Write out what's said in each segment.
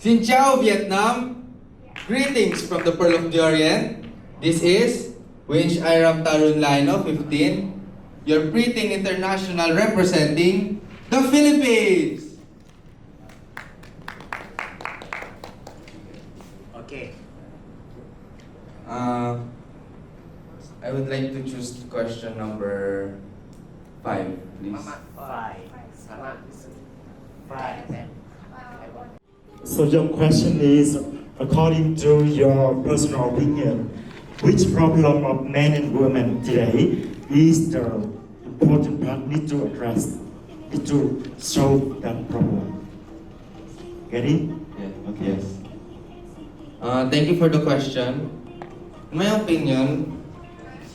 Xin chào Vietnam! Greetings from the Pearl of the Orient. This is Winch Iram Tarun Lino 15, your Preting International representing the Philippines! Okay. I would like to choose question number 5, please. Five. Five. So your question is, according to your personal opinion, which problem of men and women today is the important part need to address, need to solve that problem? Get it? Yeah, okay. Yes. Thank you for the question. In my opinion,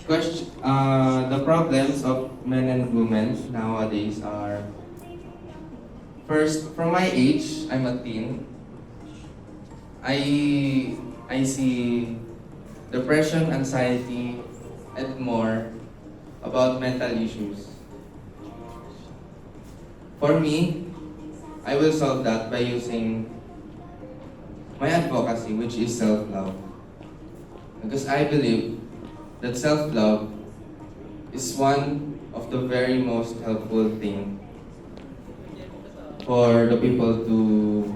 the problems of men and women nowadays are, first, from my age, I'm a teen. I see depression, anxiety, and more about mental issues. For me, I will solve that by using my advocacy, which is self-love. Because I believe that self-love is one of the very most helpful thing for the people to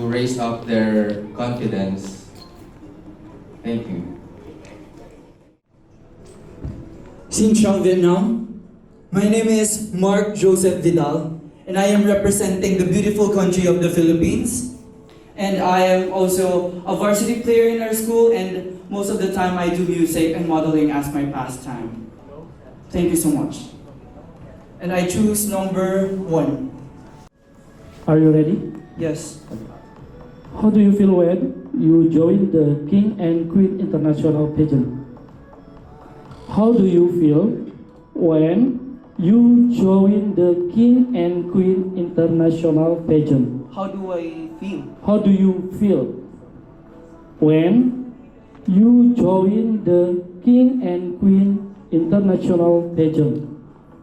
raise up their confidence. Thank you. Xin chào Vietnam. My name is Mark Joseph Vidal, and I am representing the beautiful country of the Philippines. And I am also a varsity player in our school, and most of the time I do music and modeling as my pastime. Thank you so much. And I choose number 1. Are you ready? Yes. How do you feel when you join the King and Queen International Pageant? How do you feel when you join the King and Queen International Pageant? How do I feel? How do you feel when you join the King and Queen International Pageant?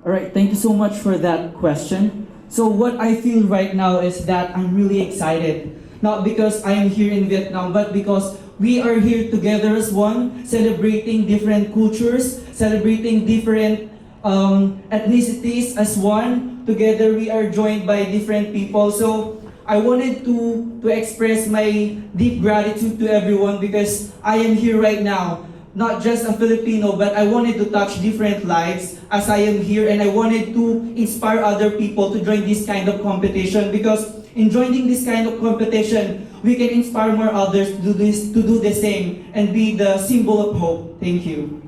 Alright, thank you so much for that question. So what I feel right now is that I'm really excited. Not because I am here in Vietnam, but because we are here together as one, celebrating different cultures, celebrating different ethnicities as one. Together we are joined by different people. So I wanted to express my deep gratitude to everyone because I am here right now. Not just a Filipino, but I wanted to touch different lives as I am here, and I wanted to inspire other people to join this kind of competition, because in joining this kind of competition, we can inspire more others to do the same and be the symbol of hope. Thank you.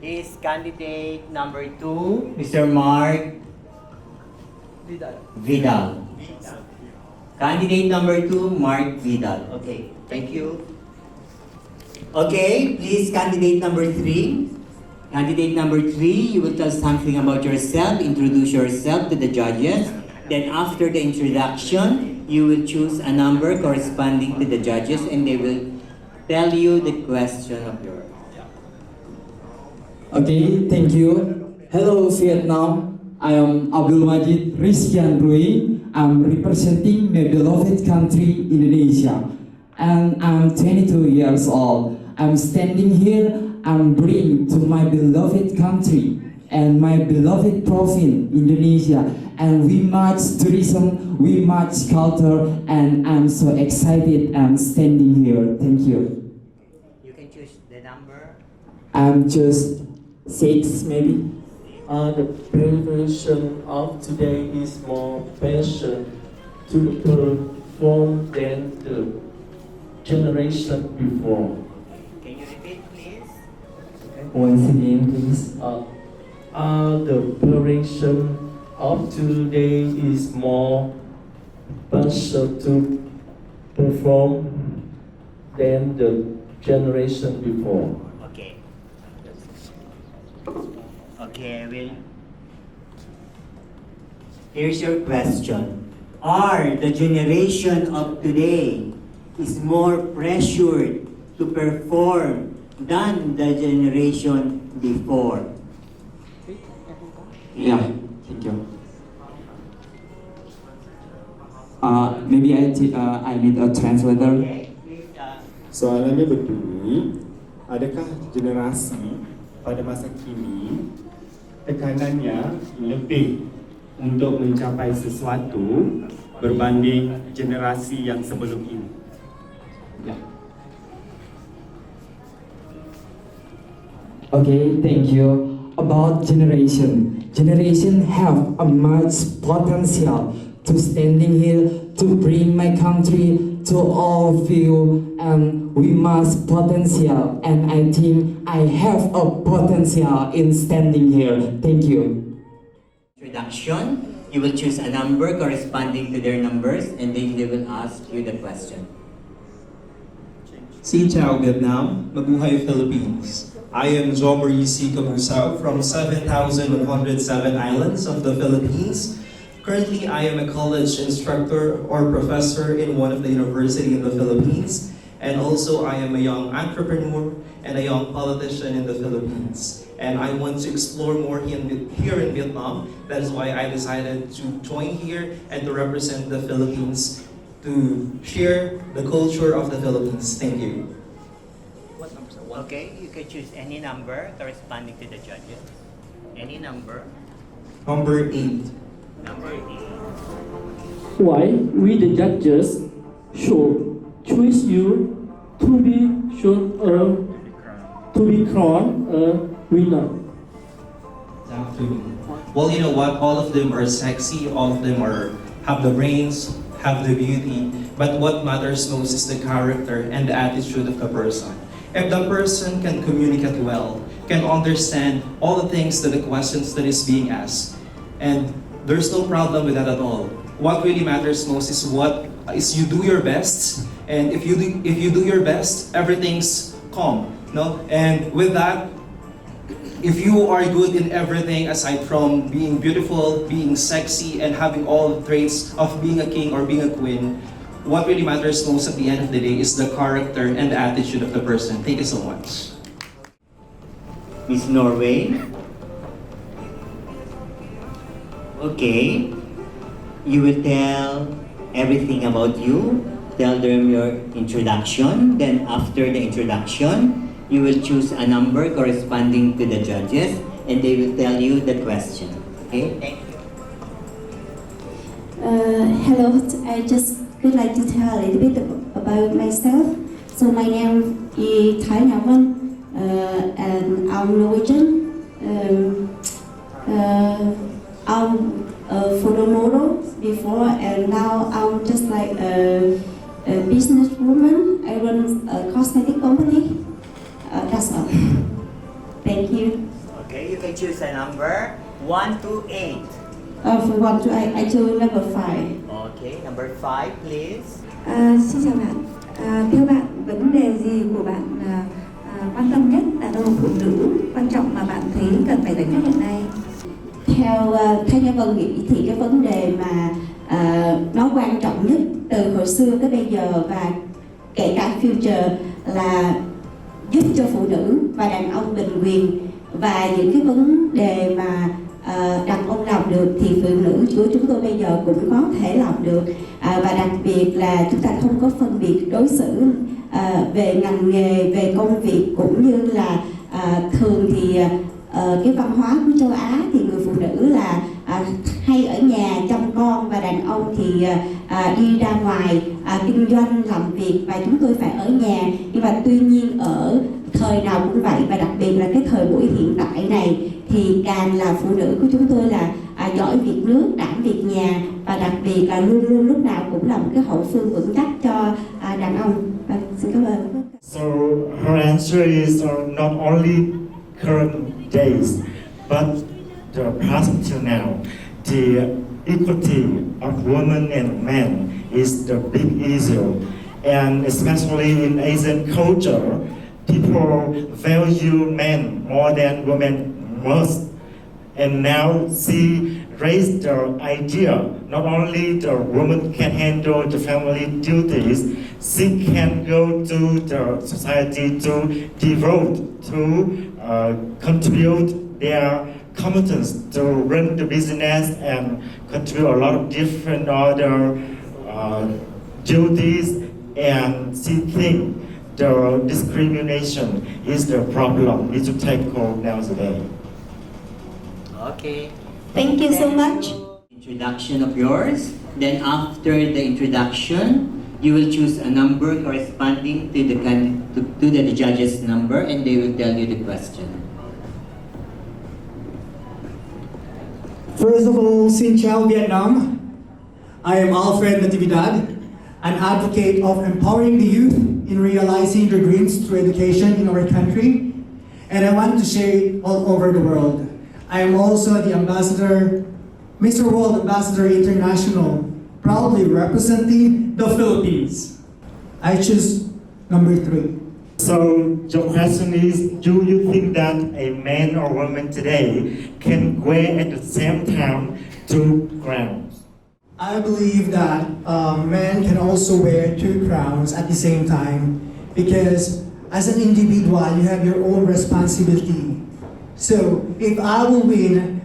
Is candidate number 2, Mr. Mark Vidal. Candidate number 2, Mark Vidal. Okay, thank you. Okay, please, candidate number 3. Candidate number 3, you will tell something about yourself, introduce yourself to the judges. Then after the introduction, you will choose a number corresponding to the judges, and they will tell you the question of yours. Okay, thank you. Hello, Vietnam. I am Abdul Majid Rizkian Rui. I'm representing my beloved country, Indonesia. And I'm 22 years old. I'm standing here, I'm bringing to my beloved country and my beloved province, Indonesia. And we much tourism, we much culture, and I'm so excited I'm standing here. Thank you. You can choose the number. I'm just 6 maybe. The preparation of today is more passion to perform than the generation before. Can you repeat, please? Once again, please. The preparation of today is more passion to perform than the generation before. Okay. Okay, well, here's your question. Are the generation of today is more pressured to perform than the generation before? Yeah, thank you. Maybe I need a translator. Okay, please, Soalannya begini, adakah generasi pada masa kini tekanannya lebih untuk mencapai sesuatu berbanding generasi yang sebelum ini? Yeah. Okay, thank you. About generation have a much potential to standing here to bring my country to all view, and we must potential, and I think I have a potential in standing here. Thank you. introduction, you will choose a number corresponding to their numbers, and then they will ask you the question. Xin chào Việt Nam, Mabuhay Philippines. I am Zomari C. Kamusao from 7,107 islands of the Philippines. Currently, I am a college instructor or professor in one of the university in the Philippines. And also, I am a young entrepreneur and a young politician in the Philippines. And I want to explore more here in Vietnam. That is why I decided to join here and to represent the Philippines, to share the culture of the Philippines. Thank you. Okay, you can choose any number corresponding to the judges. Any number. Number 8. Number 8. Why we the judges should choose you to be crowned a winner? Exactly. Well, you know what? All of them are sexy. All of them have the brains, have the beauty. But what matters most is the character and the attitude of the person. If the person can communicate well, can understand all the things that the questions that is being asked, and there's no problem with that at all. What really matters most is you do your best, and if you do your best, everything's calm. No, and with that, if you are good in everything aside from being beautiful, being sexy, and having all the traits of being a king or being a queen, what really matters most at the end of the day is the character and the attitude of the person. Thank you so much. Miss Norway. Okay. You will tell everything about you. Tell them your introduction. Then after the introduction, you will choose a number corresponding to the judges, and they will tell you the question. Okay? Thank you. Hello, I just would like to tell a little bit about myself. So my name is Thái Nhà Vân, and I'm Norwegian. I'm a photo model before, and now I'm just like a businesswoman. I run a cosmetic company. That's all. Thank you. Okay, you can choose a number 1 to 8. For one, I chose number 5. Okay, number 5, please. Xin chào bạn. Theo bạn, vấn đề gì của bạn quan tâm nhất, đàn ông phụ nữ quan trọng mà bạn thấy cần phải giải quyết hiện nay? Theo Thái Nhà Vân nghĩ thì cái vấn đề mà nó quan trọng nhất từ hồi xưa tới bây giờ và kể cả future là giúp cho phụ nữ và đàn ông bình quyền, và những cái vấn đề mà đàn ông làm được thì phụ nữ của chúng tôi bây giờ cũng có thể làm được, và đặc biệt là chúng ta không có phân biệt đối xử về ngành nghề, về công việc, cũng như là thường thì cái văn hóa của châu Á thì người phụ nữ là hay ở nhà chăm con, và đàn ông thì đi ra ngoài kinh doanh làm việc, và chúng tôi phải ở nhà. Nhưng mà tuy nhiên ở thời nào cũng vậy, và đặc biệt là cái thời buổi hiện tại này thì càng là phụ nữ của chúng tôi là giỏi việc nước, đảm việc nhà, và đặc biệt là luôn luôn lúc nào cũng là một cái hậu phương vững chắc cho đàn ông. Xin cảm ơn. So her answer is not only current days, but the present till now. The equality of women and men is the big issue, and especially in Asian culture, people value men more than women most. And now she raised the idea not only the woman can handle the family duties, she can go to the society to devote, to contribute their competence to run the business and contribute a lot of different other duties, and she think the discrimination is the problem we should tackle nowadays. Okay. Thank you so much. Introduction of yours. Then after the introduction, you will choose a number corresponding to the judge's number, and they will tell you the question. First of all, Xin Chào Vietnam. I am Alfred Natividad, an advocate of empowering the youth in realizing their dreams through education in our country, and I want to share it all over the world. I am also the ambassador, Mr. World Ambassador International, proudly representing the Philippines. I choose number 3. So your question is, do you think that a man or woman today can wear at the same time two crowns? I believe that men can also wear 2 crowns at the same time, because as an individual, you have your own responsibility. So if I will win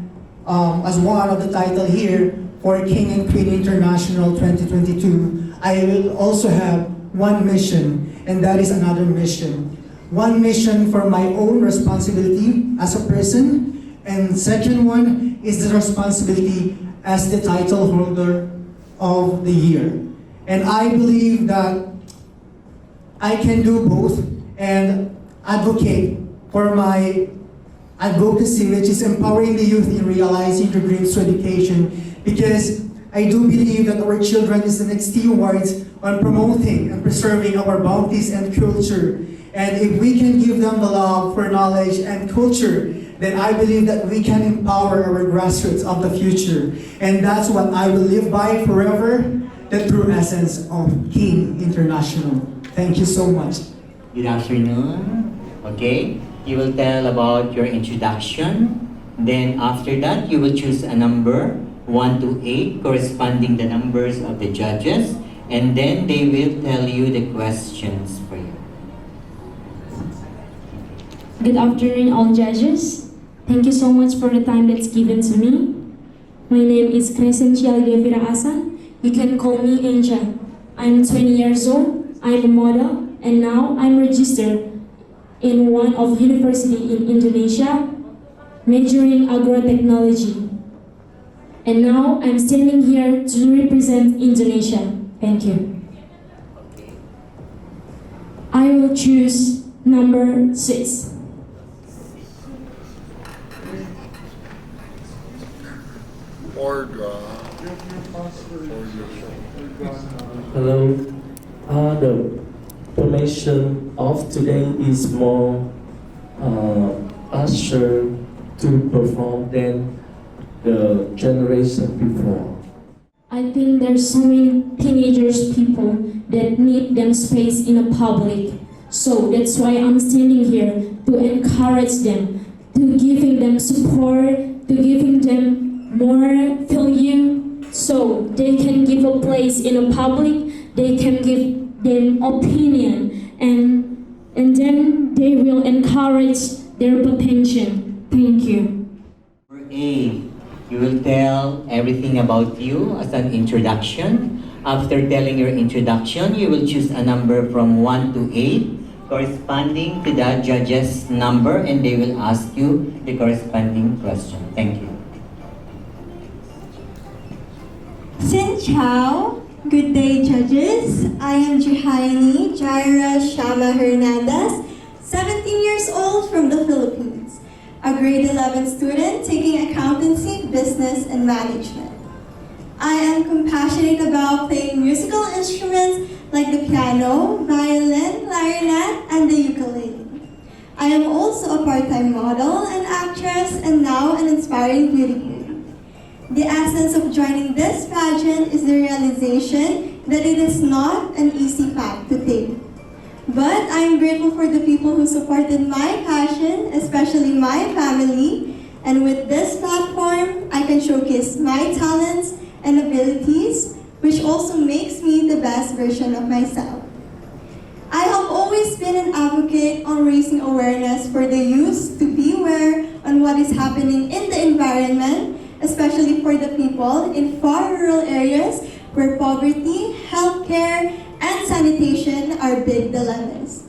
as one of the title here for King and Queen International 2022, I will also have one mission, and that is another mission. One mission for my own responsibility as a person, and second one is the responsibility as the title holder of the year. And I believe that I can do both and advocate for my advocacy, which is empowering the youth in realizing their dreams through education, because I do believe that our children is the next stewards on promoting and preserving our bounties and culture. And if we can give them the love for knowledge and culture, then I believe that we can empower our grassroots of the future. And that's what I will live by forever, the true essence of King International. Thank you so much. Good afternoon. Okay, you will tell about your introduction. Then after that, you will choose a number 1 to 8 corresponding the numbers of the judges, and then they will tell you the questions for you. Good afternoon, all judges. Thank you so much for the time that's given to me. My name is Crescencia Asan. You can call me Angel. I'm 20 years old. I'm a model, and now I'm registered in one of university in Indonesia, majoring agrotechnology. And now I'm standing here to represent Indonesia. Thank you. I will choose number 6. Hello. The formation of today is more usher to perform than the generation before. I think there's so many teenagers people that need them space in a public. So that's why I'm standing here to encourage them, to giving them support, to giving them more value, so they can give a place in a public, they can give them opinion, and then they will encourage their potential. Thank you. For A, you will tell everything about you as an introduction. After telling your introduction, you will choose a number from 1 to 8 corresponding to the judge's number, and they will ask you the corresponding question. Thank you. Xin Chào. Good day, judges. I am Jihaini Jaira Shama Hernandez, 17 years old from the Philippines, a grade 11 student taking accountancy, business, and management. I am compassionate about playing musical instruments like the piano, violin, clarinet, and the ukulele. I am also a part-time model and actress, and now an inspiring beauty queen. The essence of joining this pageant is the realization that it is not an easy path to take. But I am grateful for the people who supported my passion, especially my family. And with this platform, I can showcase my talents and abilities, which also makes me the best version of myself. I have always been an advocate on on raising awareness for the youth to be aware on what is happening in the environment, especially for the people in far rural areas where poverty, healthcare, and sanitation are big dilemmas.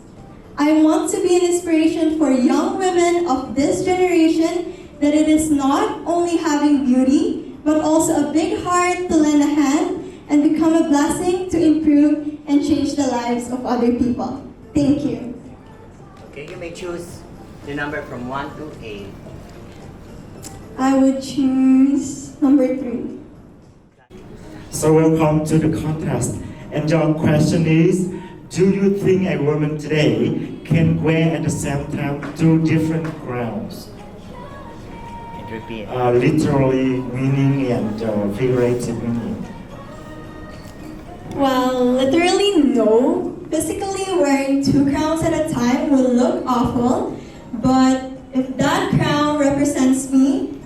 I want to be an inspiration for young women of this generation that it is not only having beauty, but also a big heart to lend a hand and become a blessing to improve and change the lives of other people. Thank you. Okay, you may choose the number from 1 to 8. I would choose number 3. So welcome to the contest. And your question is, do you think a woman today can wear at the same time two different crowns? And repeat. Literally meaning and figurative meaning. Well, literally no. Physically wearing 2 crowns at a time will look awful, but if that crown represents me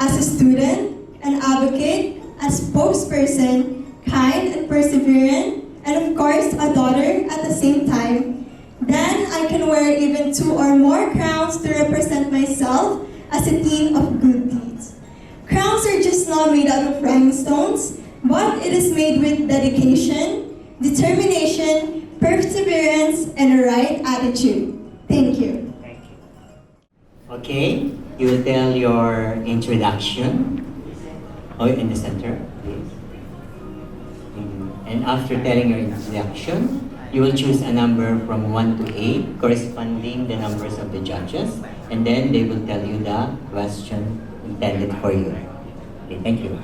as a student, an advocate, a spokesperson, kind and perseverant, and of course a daughter at the same time, then I can wear even 2 or more crowns to represent myself as a team of good deeds. Crowns are just not made out of rhinestones, but it is made with dedication, determination, perseverance, and a right attitude. Thank you. Thank you. Okay, you will tell your introduction. Oh, in the center, please. And after telling your introduction, you will choose a number from 1 to 8, corresponding the numbers of the judges, and then they will tell you the question intended for you. Okay, thank you.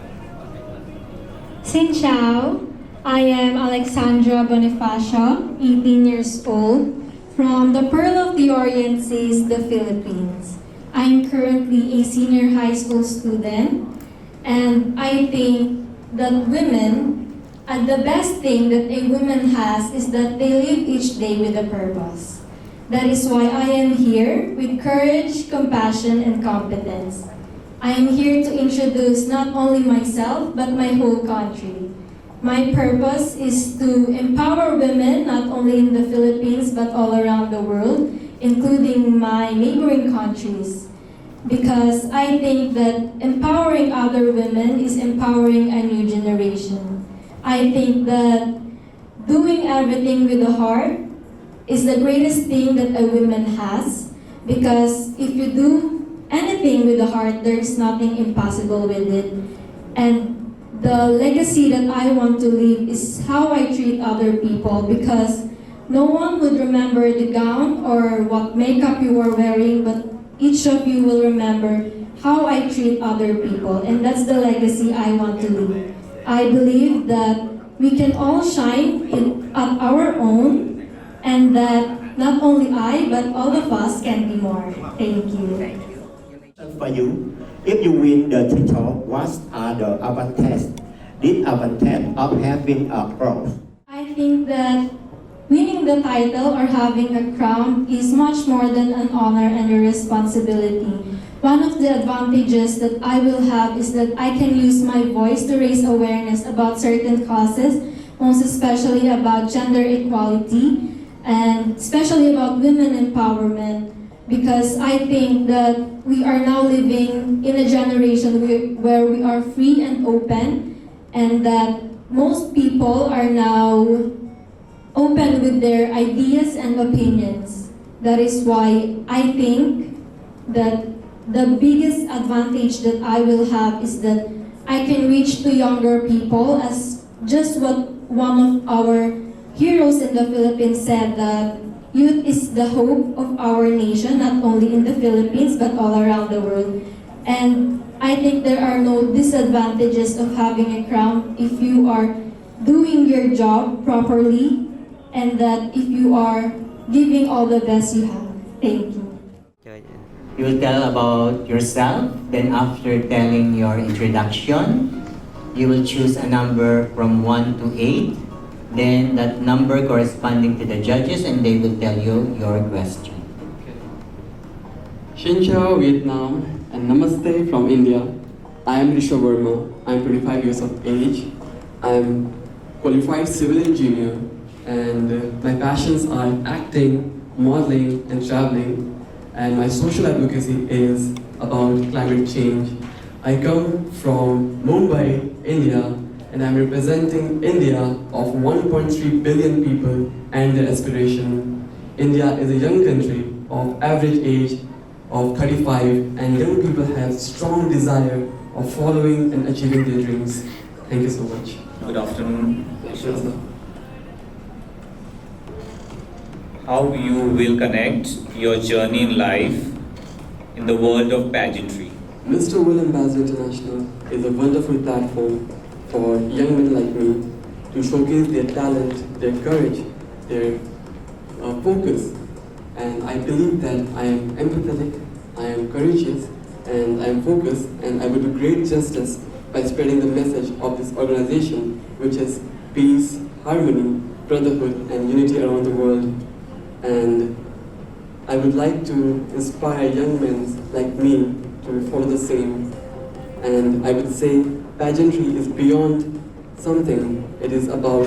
Xin chào, I am Alexandra Bonifacio, 18 years old, from the Pearl of the Orient Seas, the Philippines. I am currently a senior high school student, and I think that the best thing that a woman has is that they live each day with a purpose. That is why I am here with courage, compassion, and competence. I am here to introduce not only myself, but my whole country. My purpose is to empower women not only in the Philippines, but all around the world, including my neighboring countries. Because I think that empowering other women is empowering a new generation. I think that doing everything with the heart is the greatest thing that a woman has, because if you do anything with the heart, there's nothing impossible with it. And the legacy that I want to leave is how I treat other people, because no one would remember the gown or what makeup you were wearing, but each of you will remember how I treat other people, and that's the legacy I want to leave. I believe that we can all shine at our own, and that not only I, but all of us can be more. Thank you. For you, if you win the title, what are the advantages? The advantage of having a crown? I think that winning the title or having a crown is much more than an honor and a responsibility. One of the advantages that I will have is that I can use my voice to raise awareness about certain causes, most especially about gender equality, and especially about women empowerment. Because I think that we are now living in a generation where we are free and open, and that most people are now open with their ideas and opinions. That is why I think that the biggest advantage that I will have is that I can reach to younger people, as just what one of our heroes in the Philippines said, that youth is the hope of our nation, not only in the Philippines, but all around the world. And I think there are no disadvantages of having a crown if you are doing your job properly, and that if you are giving all the best you have. Thank you. You will tell about yourself, then after telling your introduction, you will choose a number from 1 to 8, then that number corresponding to the judges, and they will tell you your question. Xin chào Vietnam and Namaste from India. I am Rishabh Verma. I am 25 years of age. I am qualified civil engineer, and my passions are acting, modeling and traveling, and my social advocacy is about climate change. I come from Mumbai, India, and I'm representing India of 1.3 billion people and their aspiration. India is a young country of average age of 35, and young people have strong desire of following and achieving their dreams. Thank you so much. Good afternoon. Sure, sir. How you will connect your journey in life in the world of pageantry? Mr. Will Ambassador International is a wonderful platform for young men like me to showcase their talent, their courage, their focus. And I believe that I am empathetic, I am courageous, and I am focused, and I will do great justice by spreading the message of this organization, which is peace, harmony, brotherhood, and unity around the world. And I would like to inspire young men like me to follow the same. And I would say pageantry is beyond something. It is about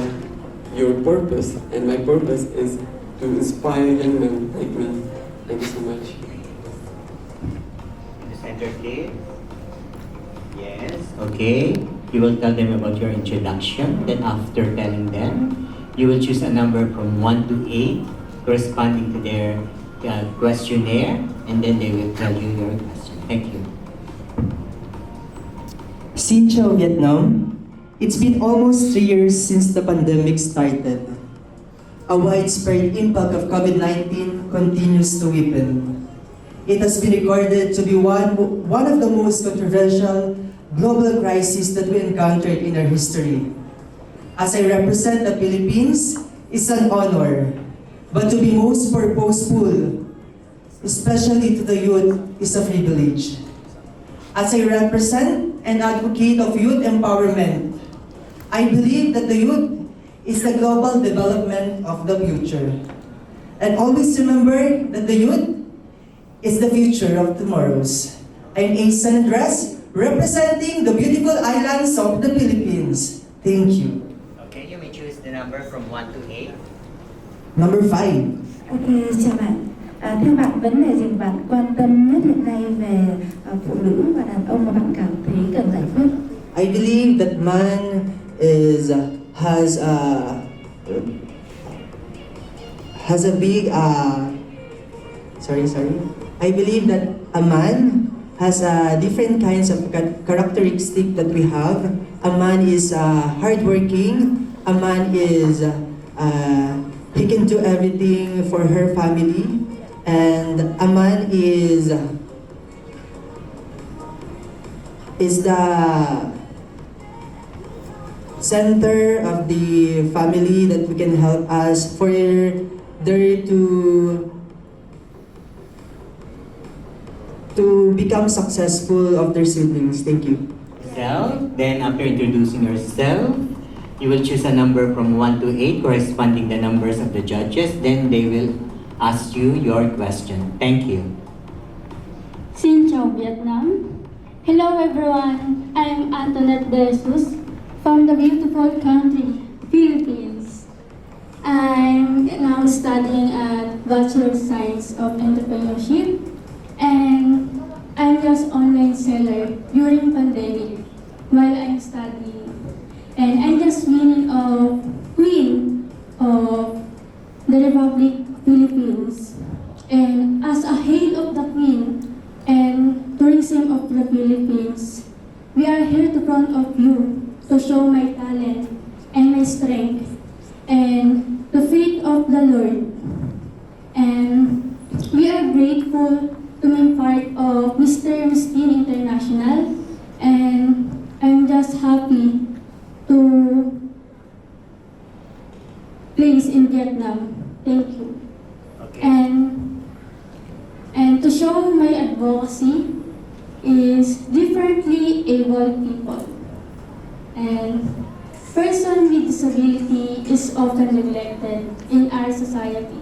your purpose, and my purpose is to inspire young men like me. Thank you so much. In the center, please. Yes, okay. You will tell them about your introduction. Then after telling them, you will choose a number from 1 to 8 corresponding to their questionnaire, and then they will tell you your question. Thank you. Xin chào Vietnam. It's been almost 3 years since the pandemic started. A widespread impact of COVID-19 continues to weaken. It has been recorded to be one of the most controversial global crises that we encountered in our history. As I represent the Philippines, it's an honor, but to be most purposeful, especially to the youth, is a privilege. As I represent and advocate of youth empowerment, I believe that the youth is the global development of the future. And always remember that the youth is the future of tomorrows. I'm Asan Andres, representing the beautiful islands of the Philippines. Thank you. Okay, you may choose the number from 1 to 8. Number 5. Ok, chào bạn. Theo bạn, vấn đề gì bạn quan tâm nhất hiện nay về phụ nữ và đàn ông mà bạn cảm thấy cần giải quyết? I believe that man has a big I believe that a man has different kinds of characteristics that we have. A man is hardworking. A man is he can do everything for her family, and a man is the center of the family that we can help us for there to become successful of their siblings. Thank you. Then after introducing yourself, you will choose a number from 1 to 8 corresponding the numbers of the judges. Then they will ask you your question. Thank you. Xin chào Vietnam. Hello everyone, I'm Antoinette De Jesus from the beautiful country, Philippines. I'm now studying at Bachelor of Science of Entrepreneurship, and I'm just online seller during pandemic while I'm studying. And I'm just winning a Queen of the Republic Philippines. And as a hail of the Queen and tourism of the Philippines, we are here to front of you to show my talent and my strength and the faith of the Lord. And we are grateful to be part of Mr. Miss Teen International, and I'm just happy to place in Vietnam. Thank you. Okay. And to show my advocacy is differently able people. And person with disability is often neglected in our society.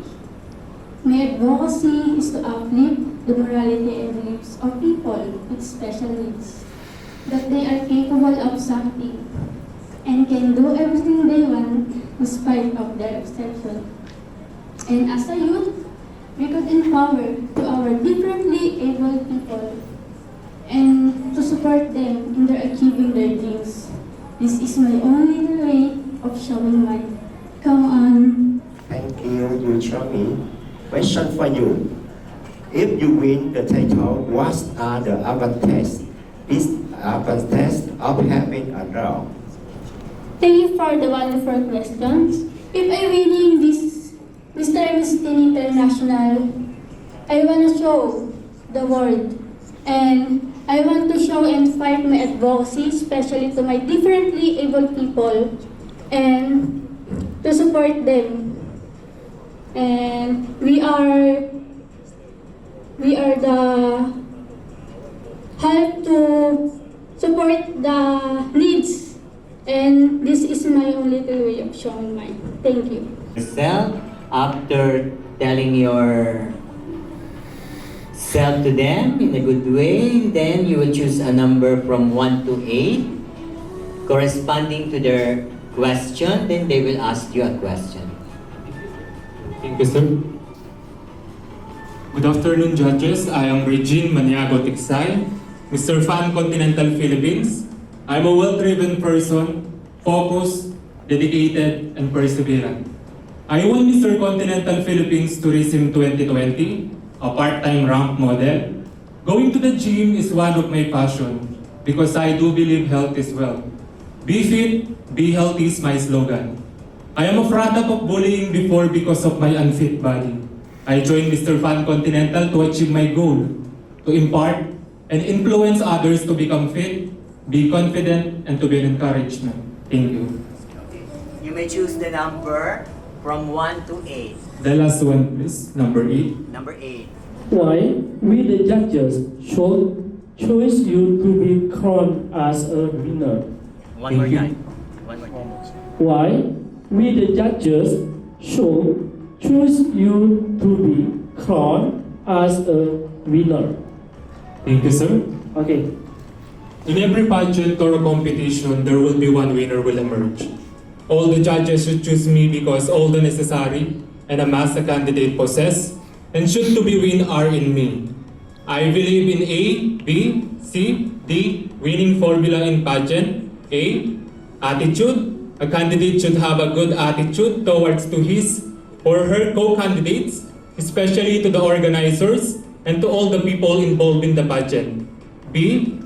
My advocacy is to uplift the morality and beliefs of people with special needs, that they are capable of something and can do everything they want in spite of their exception. And as a youth, we could empower to our differently able people and to support them in their achieving their dreams. This is my only way of showing my. Come on. Thank you, you show me. Question for you. If you win the title, what are the advantages? Is advantage of having a dog? Thank you for the wonderful questions. If I winning this Mr. Miss Teen International, I want to show the world and I want to show and fight my advocacy, especially to my differently able people, and to support them. And we are the help to support the needs, and this is my only way of showing mine. Thank you. Yourself, after telling your self to them in a good way, then you will choose a number from 1 to 8 corresponding to their question, then they will ask you a question. Thank you, sir. Good afternoon, judges. I am Regine Maniago Tiksay, Mr. Fan Continental Philippines. I'm a well-driven person, focused, dedicated, and perseverant. I won Mr. Continental Philippines Tourism 2020, a part-time ramp model. Going to the gym is one of my passion because I do believe health is wealth. Be fit, be healthy is my slogan. I am a product of bullying before because of my unfit body. I joined Mr. Fan Continental to achieve my goal, to impart and influence others to become fit, be confident, and to be an encouragement. Thank you. You may choose the number from 1 to 8. The last one, please. Number 8. Number 8. Why we the judges should choose you to be crowned as a winner? One more time. One more time. Why we the judges should choose you to be crowned as a winner? Thank you, sir. Okay. In every pageant or competition, there will be one winner will emerge. All the judges should choose me because all the necessary and amass a candidate possess and should to be win are in me. I believe in A, B, C, D, winning formula in pageant. A, attitude. A candidate should have a good attitude towards to his or her co-candidates, especially to the organizers and to all the people involved in the pageant. B,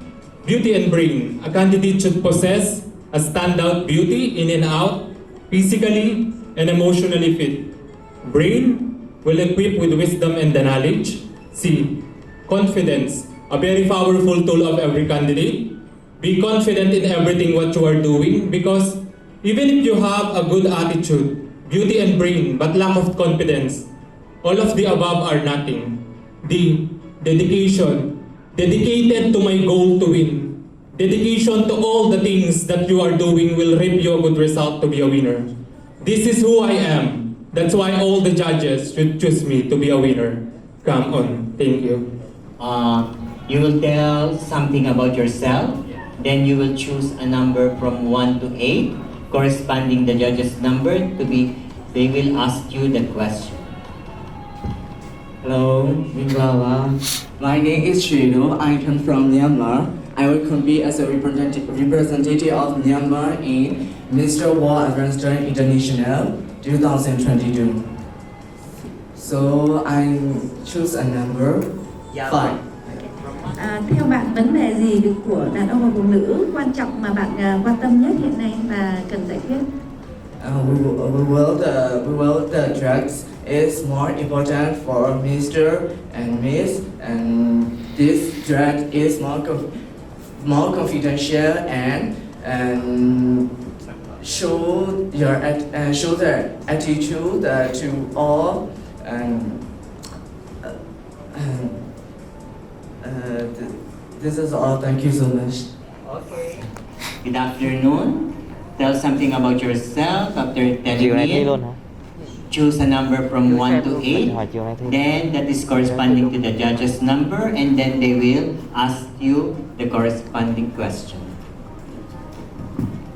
beauty and brain. A candidate should possess a standout beauty in and out, physically and emotionally fit. Brain will equip with wisdom and the knowledge. C, confidence. A very powerful tool of every candidate. Be confident in everything what you are doing because even if you have a good attitude, beauty and brain, but lack of confidence, all of the above are nothing. D, dedication. Dedicated to my goal to win. Dedication to all the things that you are doing will reap you a good result to be a winner. This is who I am. That's why all the judges should choose me to be a winner. Come on. Thank you. You will tell something about yourself, then you will choose a number from 1 to 8, corresponding the judge's number to be, they will ask you the question. Hello, Minglala. My name is Shiru. I come from Myanmar. I will compete as a representative of Myanmar in Mr. World Advanced International 2022. So I choose a number 5. Theo bạn, vấn đề gì của đàn ông và phụ nữ quan trọng mà bạn quan tâm nhất hiện nay và cần giải quyết? The drugs is more important for Mr. and Miss, and this drug is more confidential and show the attitude to all this is all. Thank you so much. Okay. Good afternoon. Tell something about yourself after telling me. Choose a number from 1 to 8. Then that is corresponding to the judge's number, and then they will ask you the corresponding question.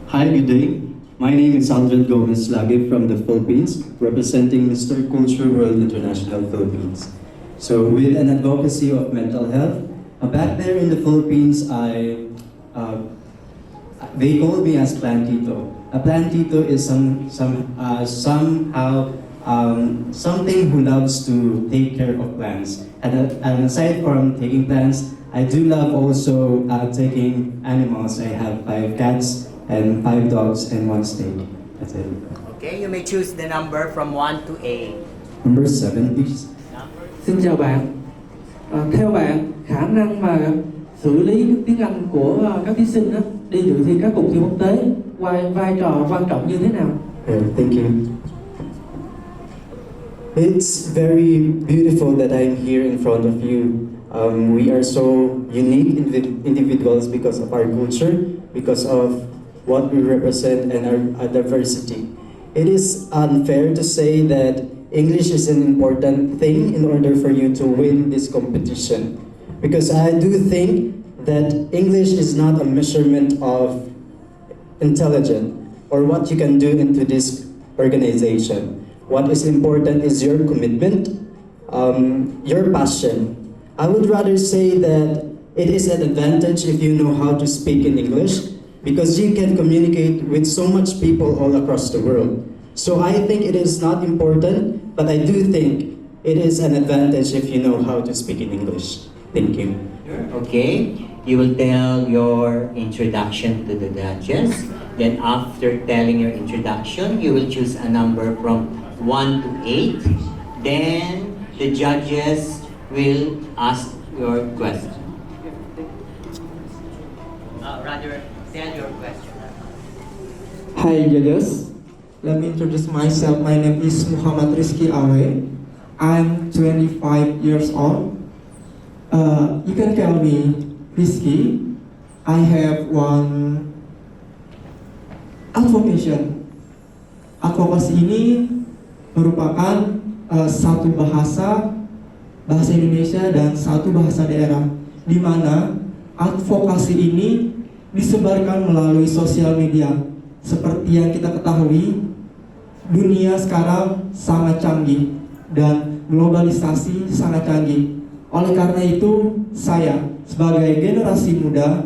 Hi, good day. My name is Aldrin Gomez Lage from the Philippines, representing Mr. Culture World International Philippines. So with an advocacy of mental health, back there in the Philippines, they call me as plantito. A plantito is somehow something who loves to take care of plants. And aside from taking plants, I do love also taking animals. I have 5 cats and 5 dogs and 1 snake. That's it. Okay, you may choose the number from 1 to 8. Number 7, please. Xin chào bạn. Theo bạn, khả năng mà xử lý nước tiếng Anh của các thí sinh đó, đi dự thi các cuộc thi quốc tế vai trò quan trọng như thế nào? Thank you. It's very beautiful that I'm here in front of you. We are so unique individuals because of our culture, because of what we represent and our diversity. It is unfair to say that English is an important thing in order for you to win this competition. Because I do think that English is not a measurement of intelligence or what you can do into this organization. What is important is your commitment, your passion. I would rather say that it is an advantage if you know how to speak in English because you can communicate with so much people all across the world. So I think it is not important, but I do think it is an advantage if you know how to speak in English. Thank you. Okay, you will tell your introduction to the judges. Then after telling your introduction, you will choose a number from 1 to 8. Then the judges will ask your question. Rather, tell your question. Hi judges, let me introduce myself. My name is Muhammad Rizky Awe. I'm 25 years old. You can call me Rizky. I have one advocation. Advokasi ini merupakan satu bahasa Indonesia dan satu bahasa daerah, di mana advokasi ini disebarkan melalui sosial media. Seperti yang kita ketahui, dunia sekarang sangat canggih dan globalisasi sangat canggih. Oleh karena itu, saya sebagai generasi muda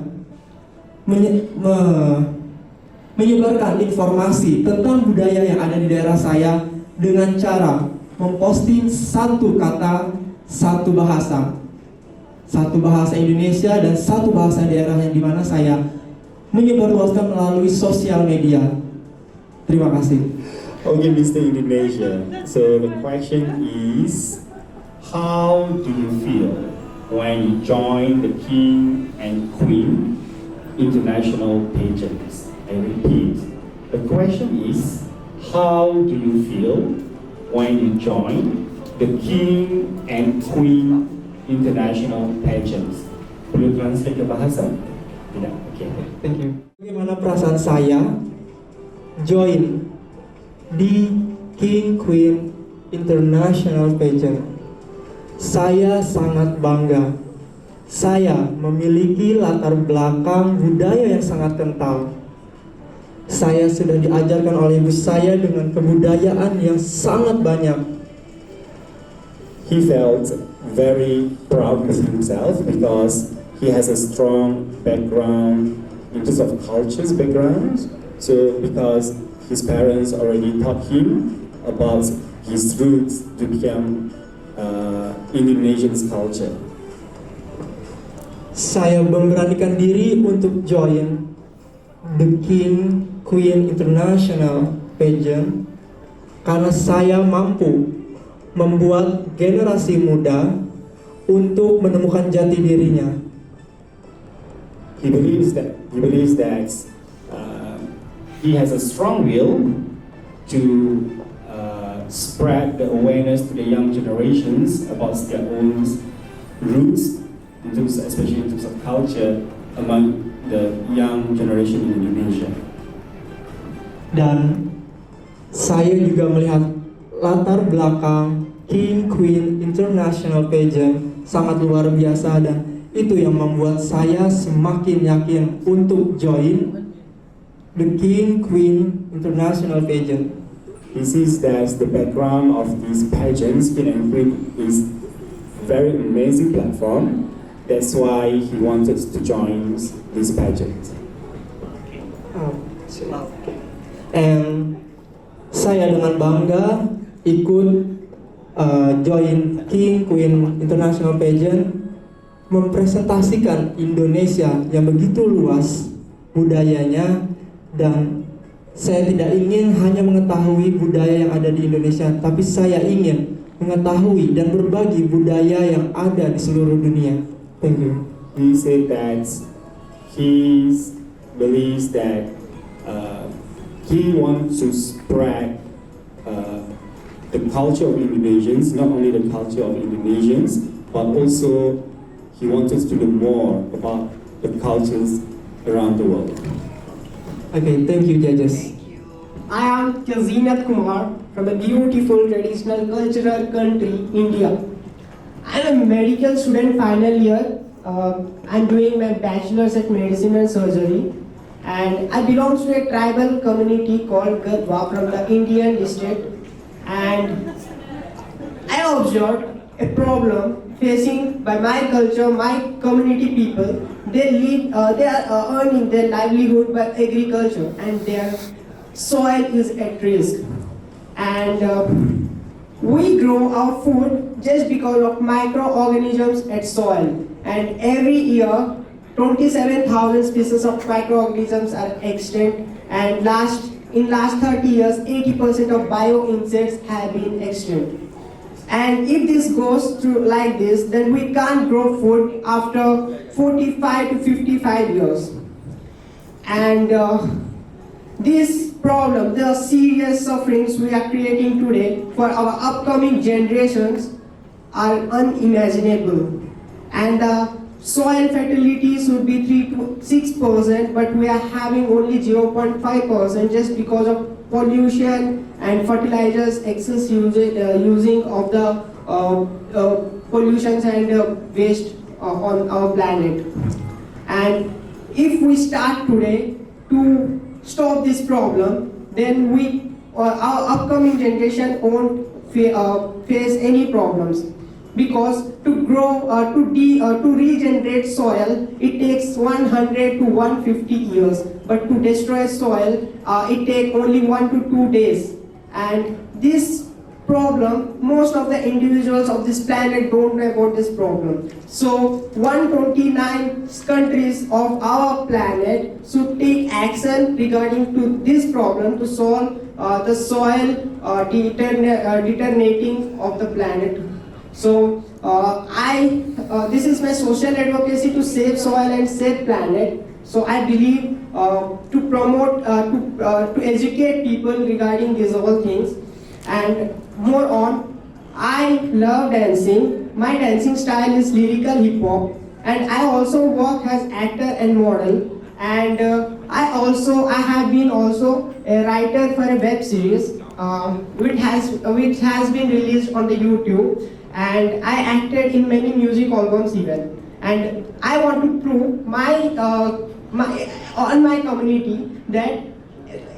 menyebarkan informasi tentang budaya yang ada di daerah saya dengan cara memposting satu kata, satu bahasa Indonesia dan satu bahasa daerah yang dimana saya menyebarluaskan melalui sosial media. Terima kasih. Okay, Mr. Indonesia. So the question is, how do you feel when you join the King and Queen international pageants? I repeat, the question is, how do you feel when you join the King and Queen international pageants? Perlu translate ke bahasa? Tidak. Okay. Thank you. Bagaimana perasaan saya join di King Queen International Pageant? Saya sangat bangga. Saya memiliki latar belakang budaya yang sangat kental. Saya sudah diajarkan oleh ibu saya dengan kebudayaan yang sangat banyak. He felt very proud of himself because he has a strong background in terms of culture's background. So because his parents already taught him about his roots to become Indonesian's culture. Saya memberanikan diri untuk join the King Queen International Pageant karena saya mampu membuat generasi muda untuk menemukan jati dirinya. He believes that he has a strong will to spread the awareness to the young generations about their own roots, especially in terms of culture, among the young generation in Indonesia. Dan saya juga melihat latar belakang King Queen International Pageant sangat luar biasa dan itu yang membuat saya semakin yakin untuk join the King Queen International Pageant? He sees that the background of these pageants in Queen is very amazing platform. That's why he wanted to join this pageant. And saya dengan bangga ikut join King Queen International Pageant, mempresentasikan Indonesia yang begitu luas budayanya, dan saya tidak ingin hanya mengetahui budaya yang ada di Indonesia, tapi saya ingin mengetahui dan berbagi budaya yang ada di seluruh dunia. Thank you. He said that he believes that he wants to spread the culture of Indonesians, not only the culture of Indonesians, but also he wants us to know more about the cultures around the world. Okay, thank you, judges. I am Kazinat Kumar from a beautiful traditional cultural country, India. I am a medical student final year. I'm doing my bachelor's at medicine and surgery, and I belong to a tribal community called Gadwa from the Indian district, and I observed a problem facing by my culture, my community people. They are earning their livelihood by agriculture, and their soil is at risk. And we grow our food just because of microorganisms at soil. And every year, 27,000 species of microorganisms are extinct. And in last 30 years, 80% of bio-insects have been extinct. And if this goes through like this, then we can't grow food after 45 to 55 years. And this problem, the serious sufferings we are creating today for our upcoming generations are unimaginable. And the soil fertility should be 3 to 6%, but we are having only 0.5% just because of pollution and fertilizers excess using of the pollutions and waste on our planet. And if we start today to stop this problem, then our upcoming generation won't face any problems. Because to grow, to regenerate soil, it takes 100 to 150 years. But to destroy soil, it takes only 1 to 2 days. And this problem, most of the individuals of this planet don't know about this problem. So 129 countries of our planet should take action regarding to this problem to solve the soil deteriorating of the planet. So this is my social advocacy to save soil and save planet. So I believe to promote, to educate people regarding these all things. And more on, I love dancing. My dancing style is lyrical hip hop, and I also work as actor and model. And I have been also a writer for a web series, which has been released on the YouTube. And I acted in many music albums even. And I want to prove my community that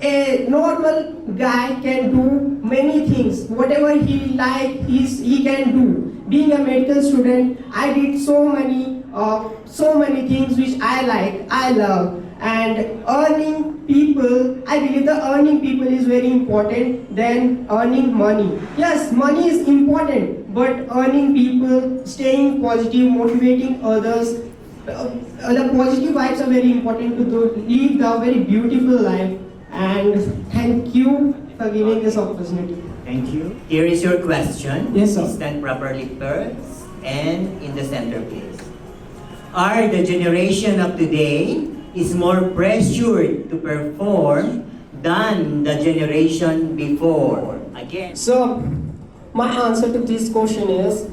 a normal guy can do many things. Whatever he he can do. Being a medical student, I did so many things which I love. And earning people, I believe the earning people is very important than earning money. Yes, money is important, but earning people, staying positive, motivating others, the positive vibes are very important to live the very beautiful life. And thank you for giving this opportunity. Thank you. Here is your question. Yes, sir. Stand properly first and in the center, please. Are the generation of today is more pressured to perform than the generation before? Again. So, my answer to this question is,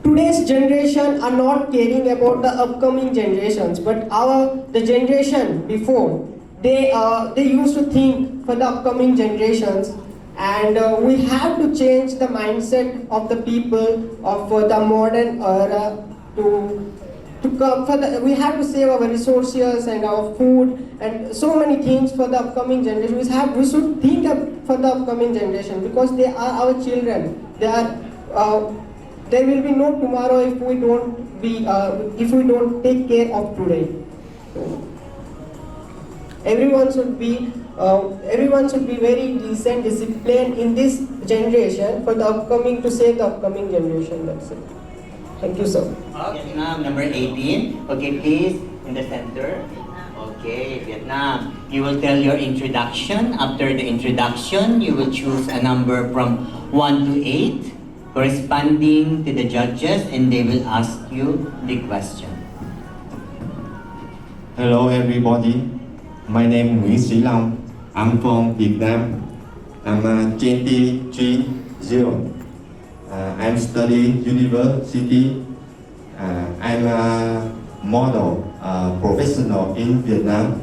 today's generation are not caring about the upcoming generations, but the generation before, they used to think for the upcoming generations, and we have to change the mindset of the people of the modern era to we have to save our resources and our food and so many things for the upcoming generation. We should think for the upcoming generation because they are our children. There will be no tomorrow if we don't take care of today. Everyone should be very decent, disciplined in this generation for the upcoming, to save the upcoming generation. That's it. Thank you, sir. Okay, Vietnam, number 18. Okay, please, in the center. Okay, Vietnam. You will tell your introduction. After the introduction, you will choose a number from 1 to 8, corresponding to the judges, and they will ask you the question. Hello, everybody. My name is Nguyễn Sĩ Long. I'm from Vietnam. I'm 23 years. I'm studying university. I'm a model professional in Vietnam.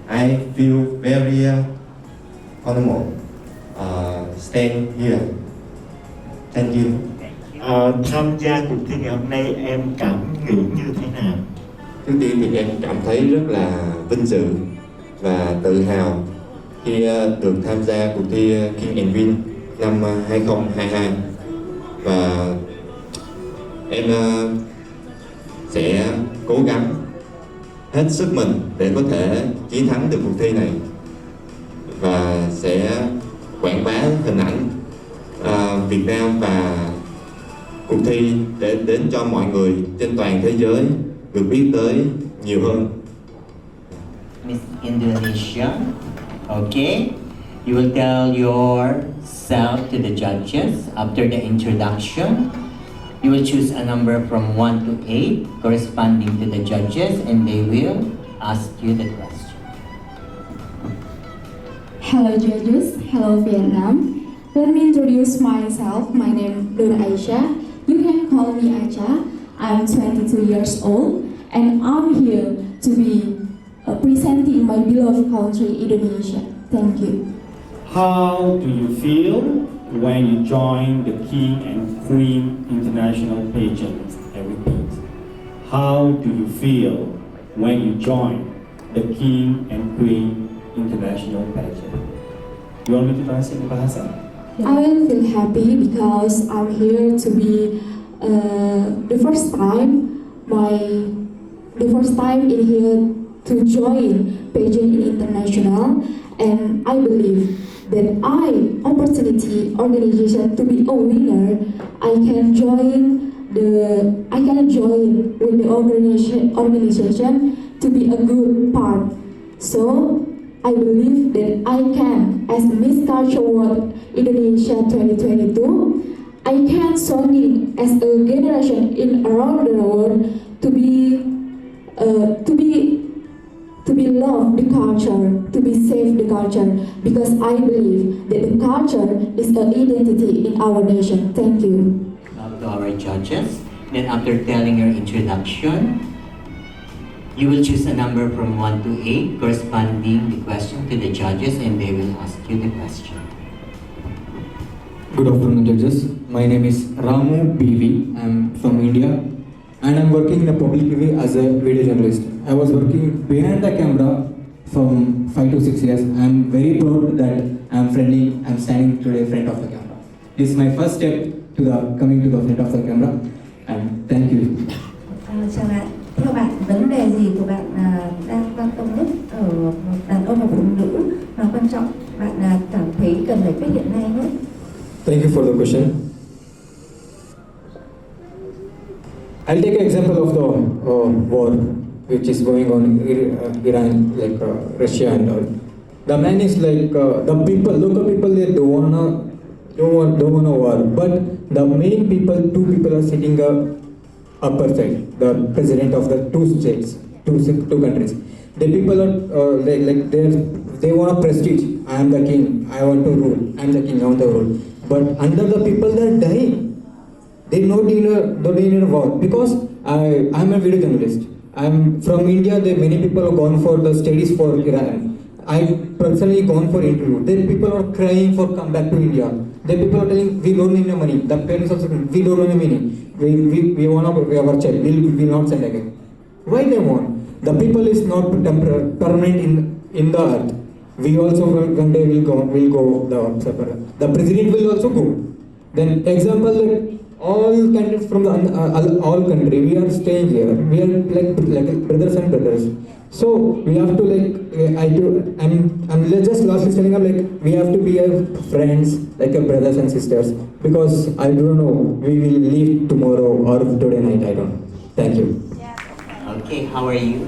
I feel very honorable staying here. Thank you. Tham gia cuộc thi ngày hôm nay em cảm nghĩ như thế nào? Trước tiên thì em cảm thấy rất là vinh dự và tự hào khi được tham gia cuộc thi King and Queen năm 2022 và em sẽ cố gắng hết sức mình để có thể chiến thắng được cuộc thi này và sẽ quảng bá hình ảnh Việt Nam và cuộc thi để đến cho mọi người trên toàn thế giới được biết tới nhiều hơn. Miss Indonesia. Okay, you will tell yourself to the judges. After the introduction, you will choose a number from 1 to 8, corresponding to the judges, and they will ask you the question. Hello judges, hello Vietnam. Let me introduce myself. My name is Aisha. You can call me Aisha. I'm 22 years old and I'm here to be presenting my beloved country, Indonesia. Thank you. How do you feel when you join the King and Queen International Pageant? I repeat, how do you feel when you join the King and Queen International Pageant? You want me to translate the bahasa? I will feel happy because I'm here to be the first time in here to join pageant international, and I believe that opportunity organization to be a winner. I can join with the organization to be a good part. So I believe that I can, as Miss Culture World Indonesia 2022, I can join as a generation in around the world to be love the culture, to be save the culture, because I believe that the culture is an identity in our nation. Thank you. Now to our judges. Then after telling your introduction, you will choose a number from 1 to 8, corresponding the question to the judges, and they will ask you the question. Good afternoon, judges. My name is Ramu PV. I'm from India, and I'm working in a public TV as a video journalist. I was working behind the camera from 5 to 6 years. I'm very proud that I'm standing today in front of the camera. This is my first step to coming to the front of the camera, and thank you. Chào bạn. Theo bạn, vấn đề gì của bạn đang quan tâm nhất ở một đàn ông và phụ nữ mà quan trọng bạn cảm thấy cần giải quyết hiện nay nhất? Thank you for the question. I'll take an example of the war which is going on in Iran, like Russia and all. The man is like the people, local people, they don't wanna war, but the main people, two people are sitting upper side, the president of the two states, two countries. The people are like they want a prestige. I am the king. I want to rule. I am the king. I want to rule. But under the people, they are dying. They don't need a war because I am a video journalist. I am from India. Many people have gone for the studies for Iran. I personally gone for interview. Then people are crying for come back to India. Then people are telling we don't need no money. The parents also saying we don't need money. We want our child. We will not send again. Why they want? The people is not permanent in the earth. We also one day will go the president will also go. Then example like all candidates from the all country, we are staying here. We are like brothers and brothers. So we have to I'm just lastly telling them like we have to be friends, like brothers and sisters, because I don't know we will leave tomorrow or today night. I don't know. Thank you. Okay, how are you?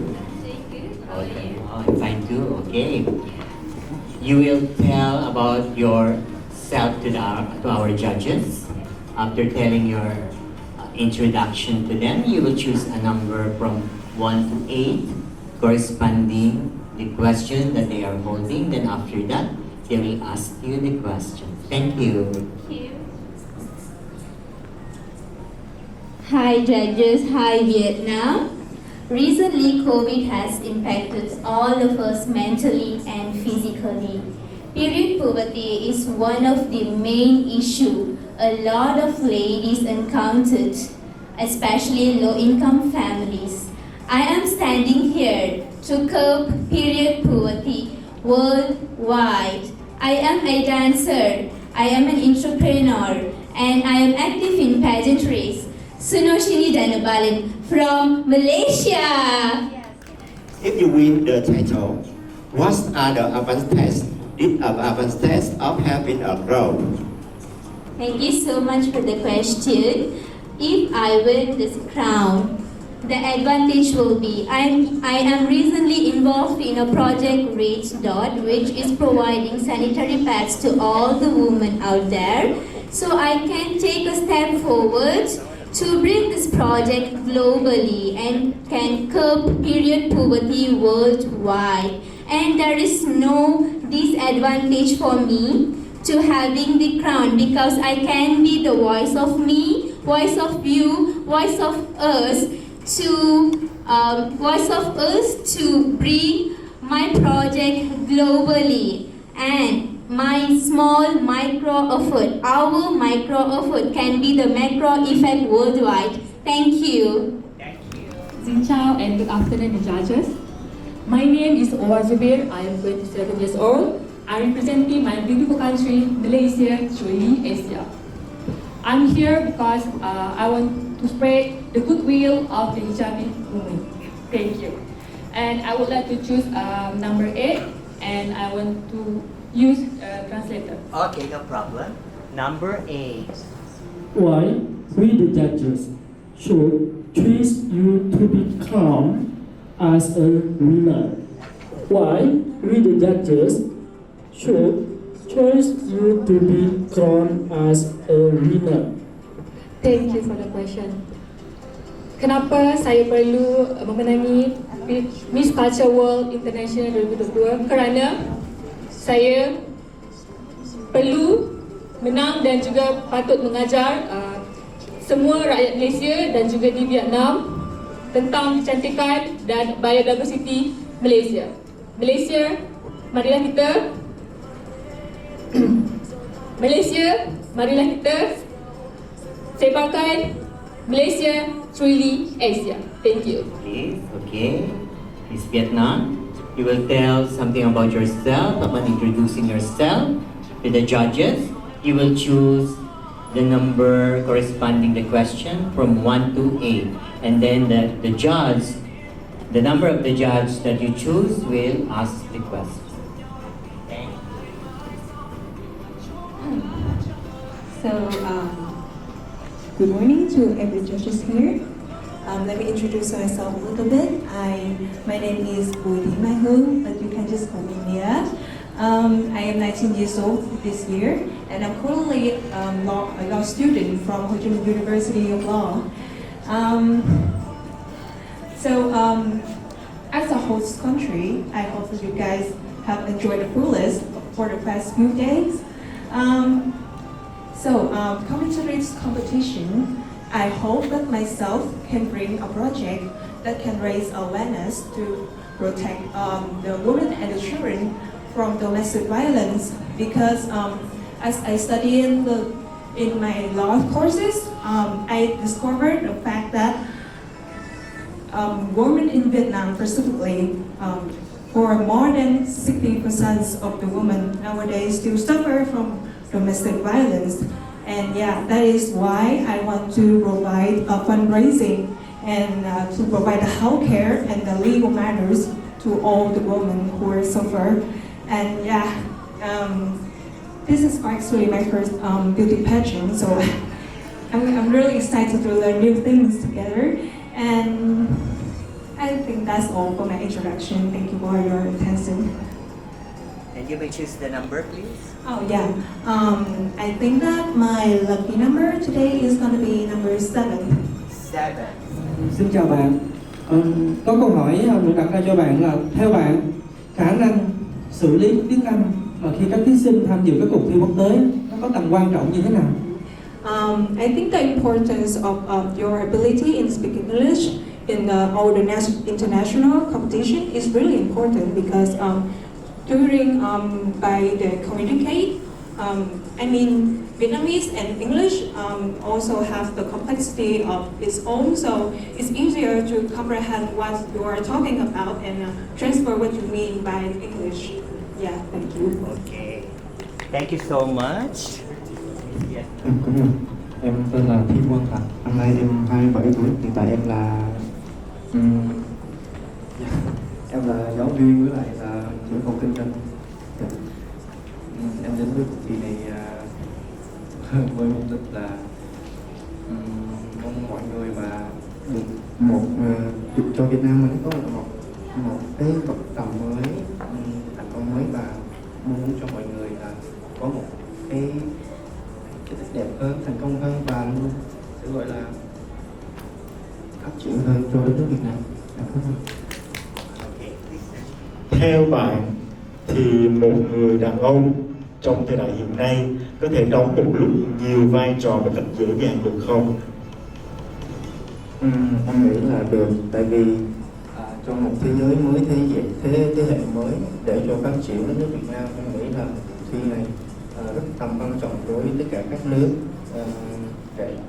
Okay, I'm fine too. Okay. You will tell about yourself to our judges. After telling your introduction to them, you will choose a number from 1 to 8 corresponding the question that they are holding. Then after that, they will ask you the question. Thank you. Hi judges, hi Vietnam. Recently, COVID has impacted all of us mentally and physically. Period poverty is one of the main issues a lot of ladies encountered, especially low-income families. I am standing here to curb period poverty worldwide. I am a dancer, I am an entrepreneur, and I am active in pageantries. Sunoshini Danubalin from Malaysia. If you win the title, what are the advantages of having a girl? Thank you so much for the question. If I win this crown, the advantage will be I am recently involved in a project Reach Dot, which is providing sanitary pads to all the women out there. So I can take a step forward to bring this project globally and can curb period poverty worldwide. And there is no disadvantage for me to having the crown, because I can be the voice of me, voice of you, voice of us to bring my project globally. And my small micro effort, our micro effort can be the macro effect worldwide. Thank you. Xin chào and good afternoon, judges. My name is Omar Zubir. I am 27 years old. I am representing my beautiful country, Malaysia, through Asia. I'm here because I want to spread the goodwill of the hijabi women. Thank you. And I would like to choose number 8, and I want to use a translator. Okay, no problem. Number 8. Why we the judges should choose you to be crowned as a winner? Why we the judges should choose you to be crowned as a winner? Thank you for the question. Kenapa saya perlu memenangi Miss Culture World International 2022? Kerana saya perlu menang dan juga patut mengajar semua rakyat Malaysia dan juga di Vietnam tentang kecantikan dan biodiversity Malaysia. Malaysia, marilah kita sebarkan Malaysia truly Asia. Thank you. Okay. Miss Vietnam, you will tell something about yourself. Upon introducing yourself to the judges, you will choose the number corresponding the question from 1 to 8. And then the judge, the number of the judge that you choose will ask the question. So, good morning to every judges here. Let me introduce myself a little bit. My name is Budi Mahu, but you can just call me Mia. I am 19 years old this year, and I'm currently a law student from Ho Chi Minh University of Law. As a host country, I hope that you guys have enjoyed the fullest for the past few days. Coming to this competition, I hope that myself can bring a project that can raise awareness to protect the women and the children from domestic violence because as I study in my law courses, I discovered the fact that women in Vietnam specifically, for more than 60% of the women nowadays still suffer from domestic violence. And yeah, that is why I want to provide fundraising and to provide the health care and the legal matters to all the women who are suffer. And yeah, this is actually my first beauty pageant, so I'm really excited to learn new things together. And I think that's all for my introduction. Thank you for your attention. And you may choose the number, please. Oh yeah, I think that my lucky number today is going to be number 7. 7. Xin chào bạn. Có câu hỏi được đặt ra cho bạn là theo bạn khả năng xử lý tiếng Anh mà khi các thí sinh tham dự các cuộc thi quốc tế nó có tầm quan trọng như thế nào? I think the importance of your ability in speaking English in all the international competition is really important because during by the communicate, I mean Vietnamese and English also have the complexity of its own, so it's easier to comprehend what you are talking about and transfer what you mean by English. Yeah, thank you. Okay. Thank you so much. Yes. Em tên là Thiên Quang Thạch, năm nay em 27 tuổi, hiện tại em là em là giáo viên với lại là trưởng phòng kinh doanh. Em đến với cuộc thi này với mục đích là mong mọi người mà được cho Việt Nam mình có một cái bậc tầm mới, thành công mới, và mong muốn cho mọi người là có một cái tích đẹp hơn, thành công hơn và sẽ gọi là phát triển hơn cho đất nước Việt Nam. Theo bạn thì một người đàn ông trong thời đại hiện nay có thể đóng một lúc nhiều vai trò một cách dễ dàng được không? Em nghĩ là được, tại vì trong một thế giới mới, thế hệ mới để cho phát triển đất nước Việt Nam, em nghĩ là thi này rất tầm quan trọng đối với tất cả các nước,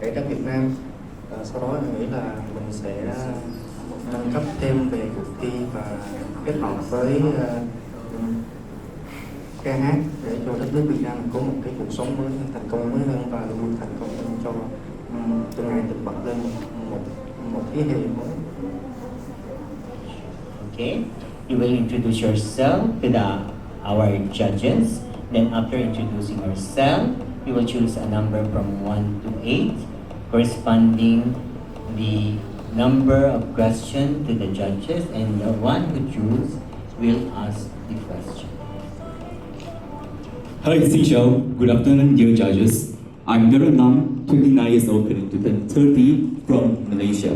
kể cả Việt Nam. Sau đó em nghĩ là mình sẽ nâng cấp thêm về cuộc thi và kết hợp với ca hát để cho đất nước Việt Nam có một cái cuộc sống mới, thành công mới hơn và luôn thành công hơn cho từng ngày từng bật lên một thế hệ mới. Okay. You will introduce yourself to our judges. Then after introducing yourself, you will choose a number from 1 to 8, corresponding the number of questions to the judges, and the one who choose will ask the question. Hi, xin chào. Good afternoon, dear judges. I'm Darren Nam, 29 years old, going to turn 30, from Malaysia.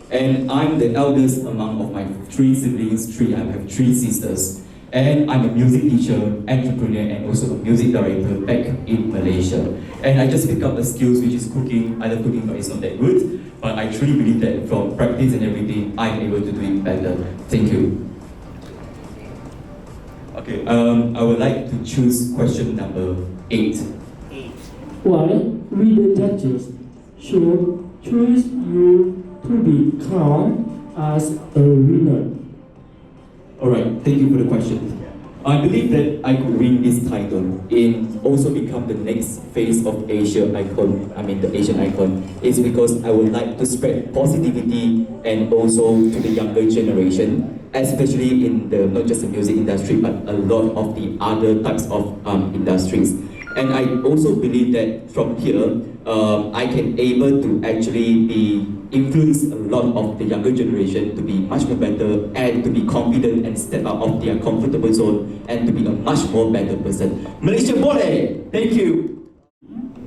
And I'm the eldest among of my 3 siblings. I have 3 sisters. And I'm a music teacher, entrepreneur, and also a music director back in Malaysia. And I just picked up a skills which is cooking. I love cooking, but it's not that good. But I truly believe that from practice and everything, I'm able to do it better. Thank you. Okay, I would like to choose question number 8. Why we the judges should choose you to be crowned as a winner? Alright, thank you for the question. I believe that I could win this title and also become the next face of Asia icon, the Asian icon, is because I would like to spread positivity and also to the younger generation, especially in the not just the music industry but a lot of the other types of industries. And I also believe that from here, I can able to actually influence a lot of the younger generation to be much more better and to be confident and step out of their comfortable zone and to be a much more better person. Malaysia boleh! Thank you!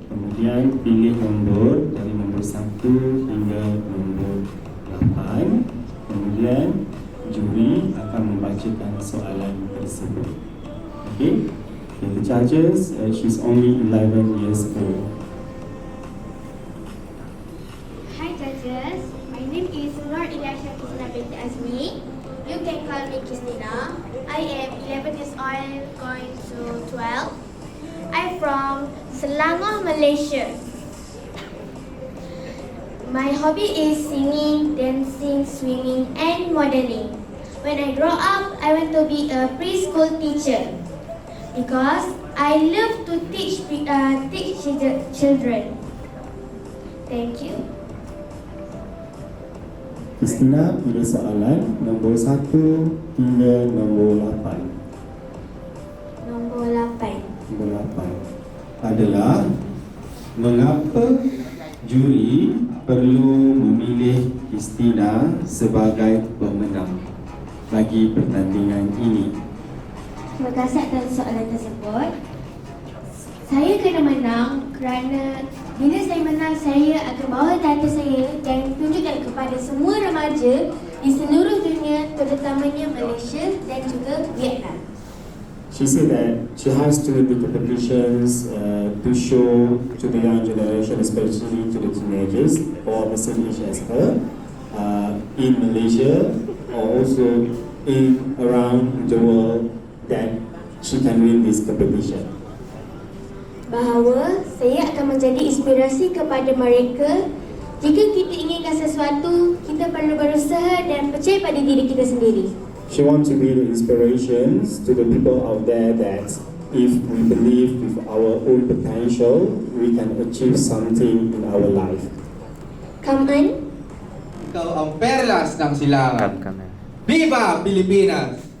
Kemudian pilih nombor dari nombor 1 hingga nombor 8. Kemudian juri akan membacakan soalan tersebut. Okay? The judges, she's only 11 years old. Hi judges, my name is Nur Ilyasha Kisna binti Azmi. I You can call me Christina. I am 11 years old, going to 12. I'm from Selangor, Malaysia. My hobby is singing, dancing, swimming, and modeling. When I grow up, I want to be a preschool teacher because I love to teach children. Thank you. Christina pilih soalan nombor 1 hingga nombor 8. Nombor 8. Nombor 8 adalah mengapa juri perlu memilih Christina sebagai pemenang bagi pertandingan ini. Terima kasih atas soalan tersebut. Saya kena menang kerana bila saya menang, saya akan bawa tanda saya dan tunjukkan kepada semua remaja di seluruh dunia, terutamanya Malaysia dan juga Vietnam. She said that she has to win the competitions to show to the young generation, especially to the teenagers or the same age as her, in Malaysia or also in around the world, that she can win this competition. Bahawa saya akan menjadi inspirasi kepada mereka. Jika kita inginkan sesuatu, kita perlu berusaha dan percaya pada diri kita sendiri. She wants to be the inspirations to the people out there that if we believe with our own potential, we can achieve something in our life. Come on. Ikaw ang perlas ng silangan. Viva Pilipinas!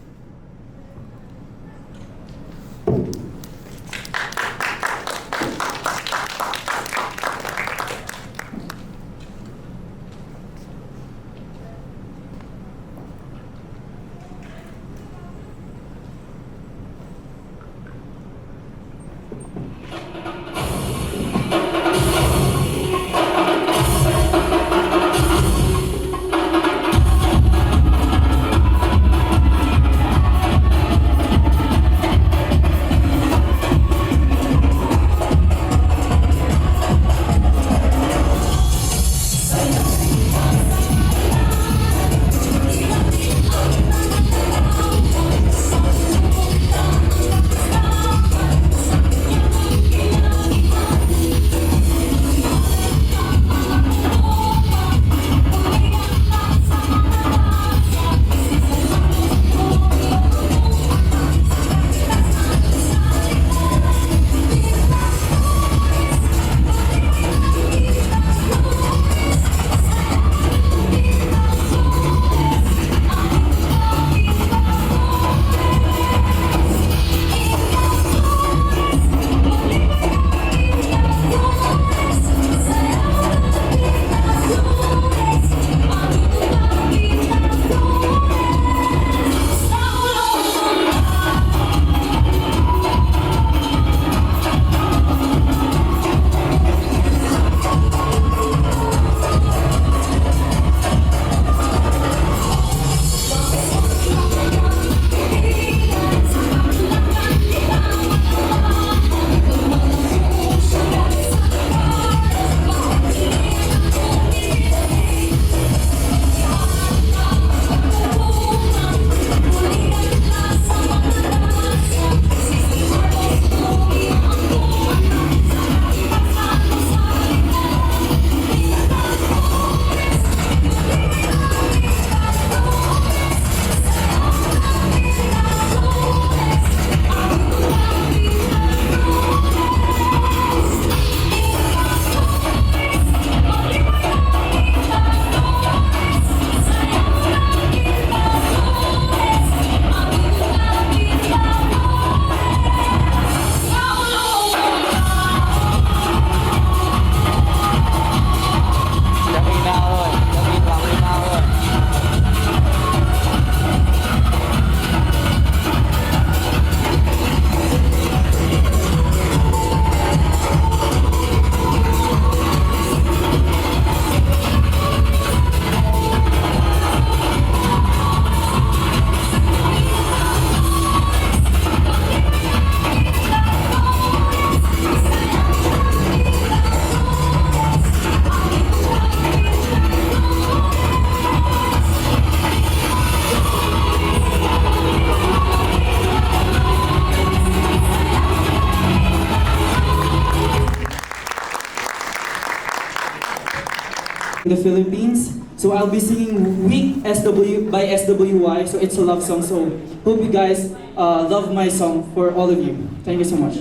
Philippines. So I'll be singing Weak SW by SWY. So it's a love song. So hope you guys love my song for all of you. Thank you so much.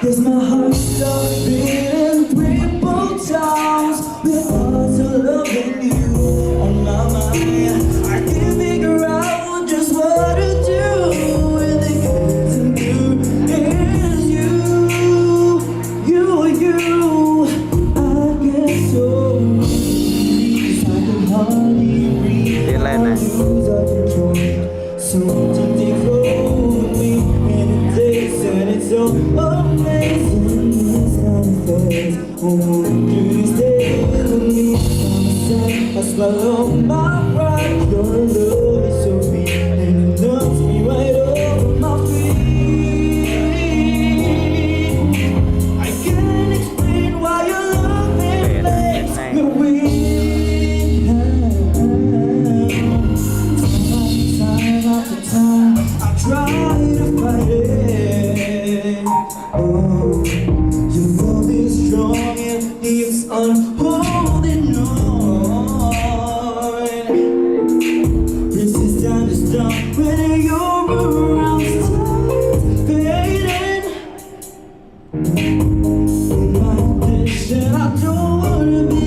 Cause my heart stopped beating 3-4 times because of loving you on my mind. I can't figure out just what to do when the kissing you is you. I get so weak, I can hardly breathe. I lose all control. Something hold me in the days and it's so amazing. This kind of face, through these days with me by my side. I swallow my pride. Your love is so deep and it knocks me right off my feet. I can't explain why your love makes me weak. Time after time, I try to fight it. Oh, your love is strong and keeps on holding on. Resistance is done when you're around. Time's fading. In my addiction, I don't wanna be.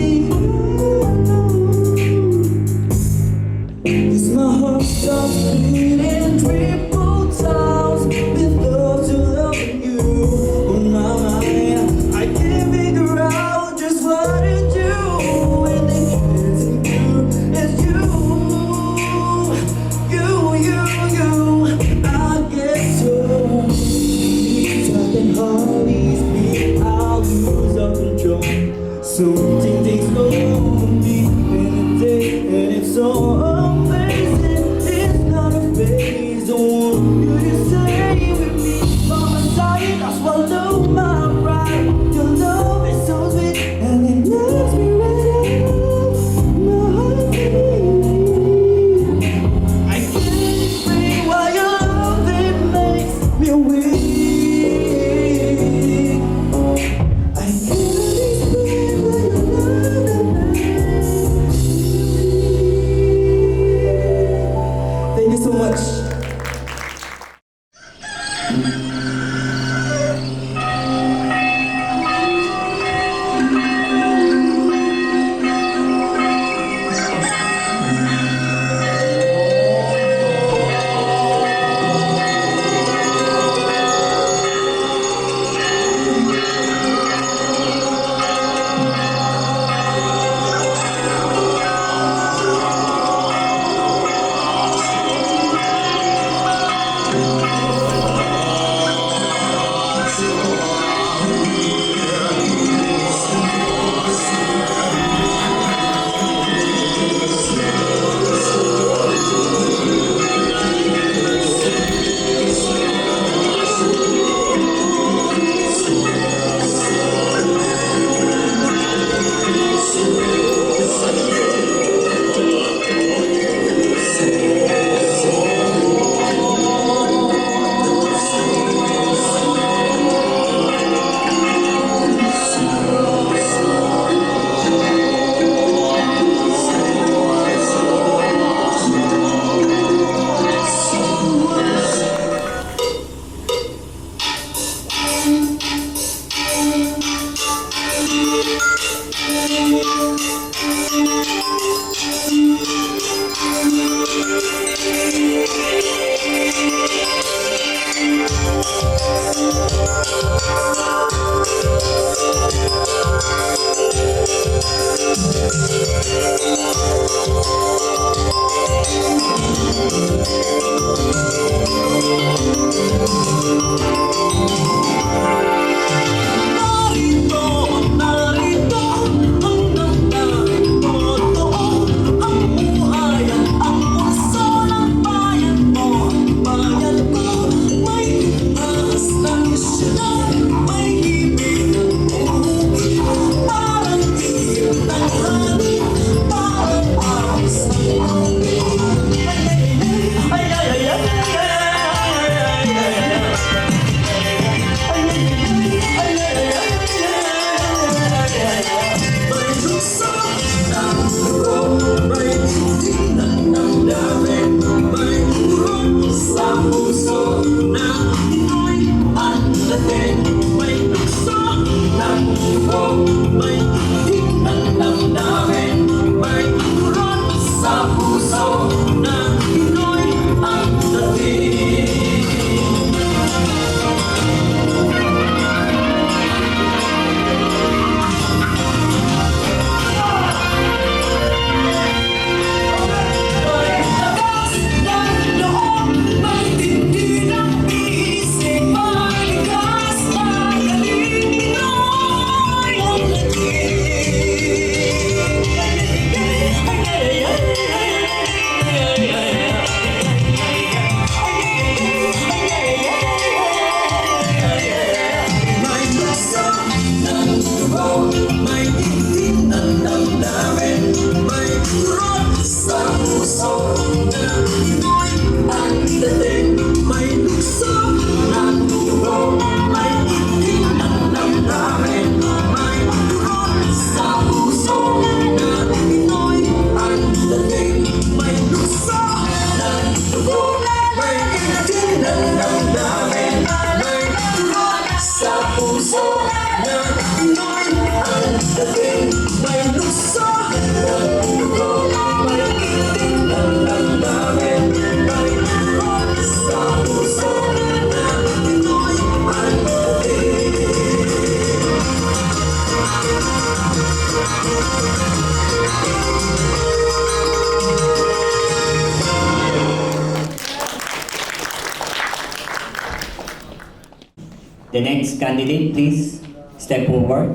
The next candidate, please step forward.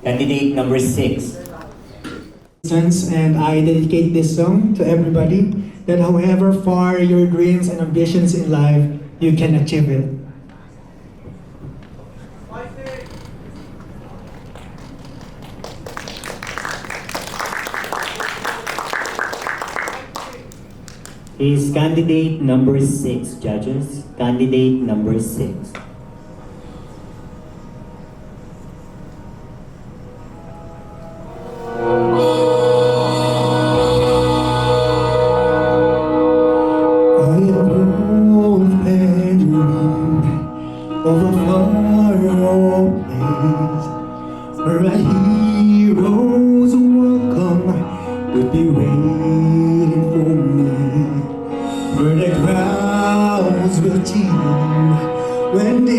Candidate number 6. And I dedicate this song to everybody, that however far your dreams and ambitions in life, you can achieve it. Is candidate number 6, judges. Candidate number 6. Where our heroes welcome would be waiting for me, where the crowds will cheer when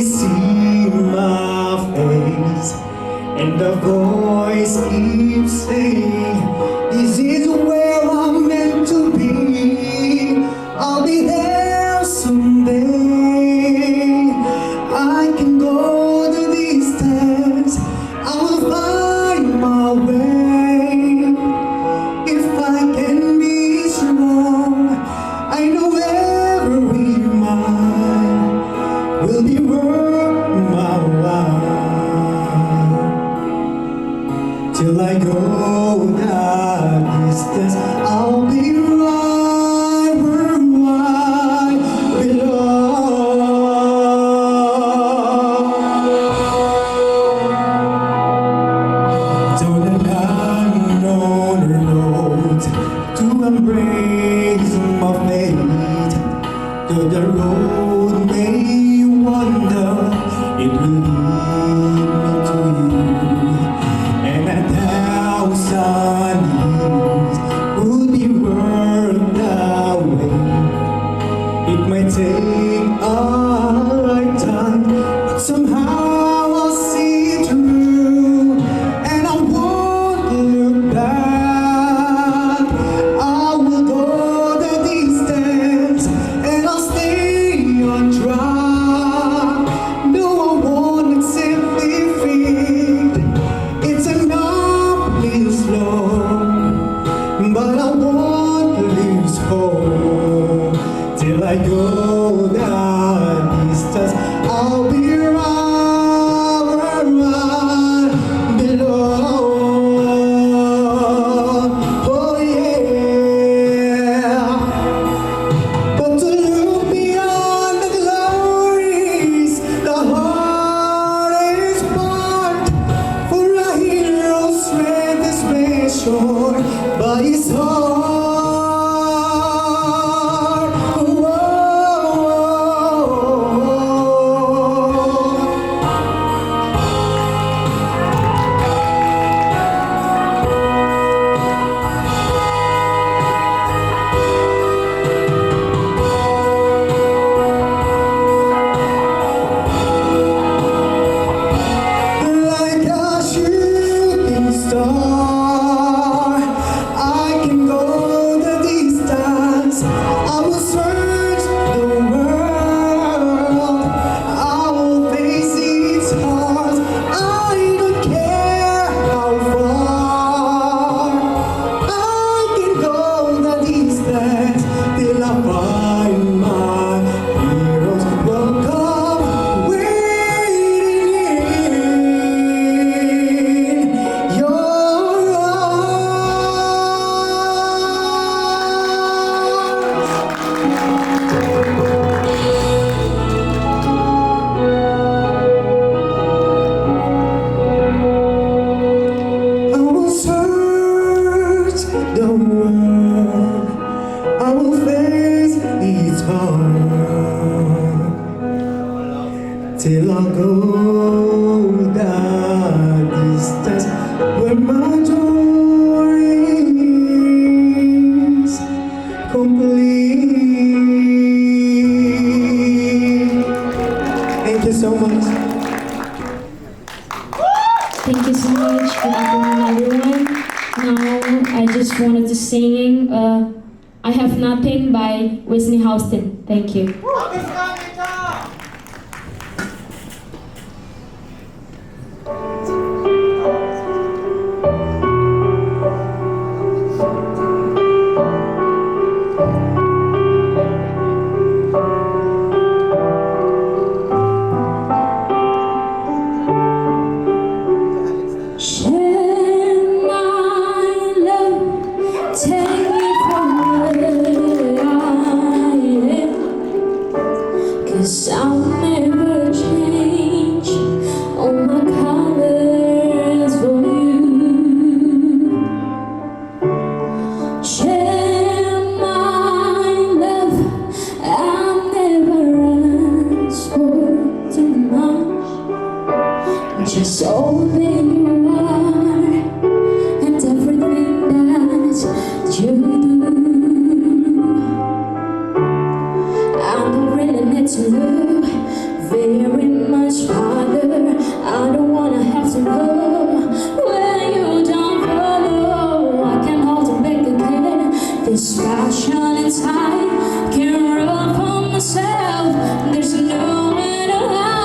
shore, but it's hard. Like a shooting star, I can go the distance. I will search the world. I will face its heart. I don't care how far. I can go the distance till I find my heroes will come waiting in your I will search the world. I will face its heart till I go the distance where my joy is complete. Thank you so much. Thank you so much. Good afternoon, everyone. Now, I just wanted to sing I Have Nothing by Whitney Houston. Thank you. Share my love, take me from where I am, 'cause I'll never change all my colors for you. Share my love, I'll never ask for too much, just all that you are and everything that you do. I don't really need to look very much farther. I don't wanna have to go where you don't follow. I can hold it back again. This passion inside can't run from myself. There's nowhere to hide.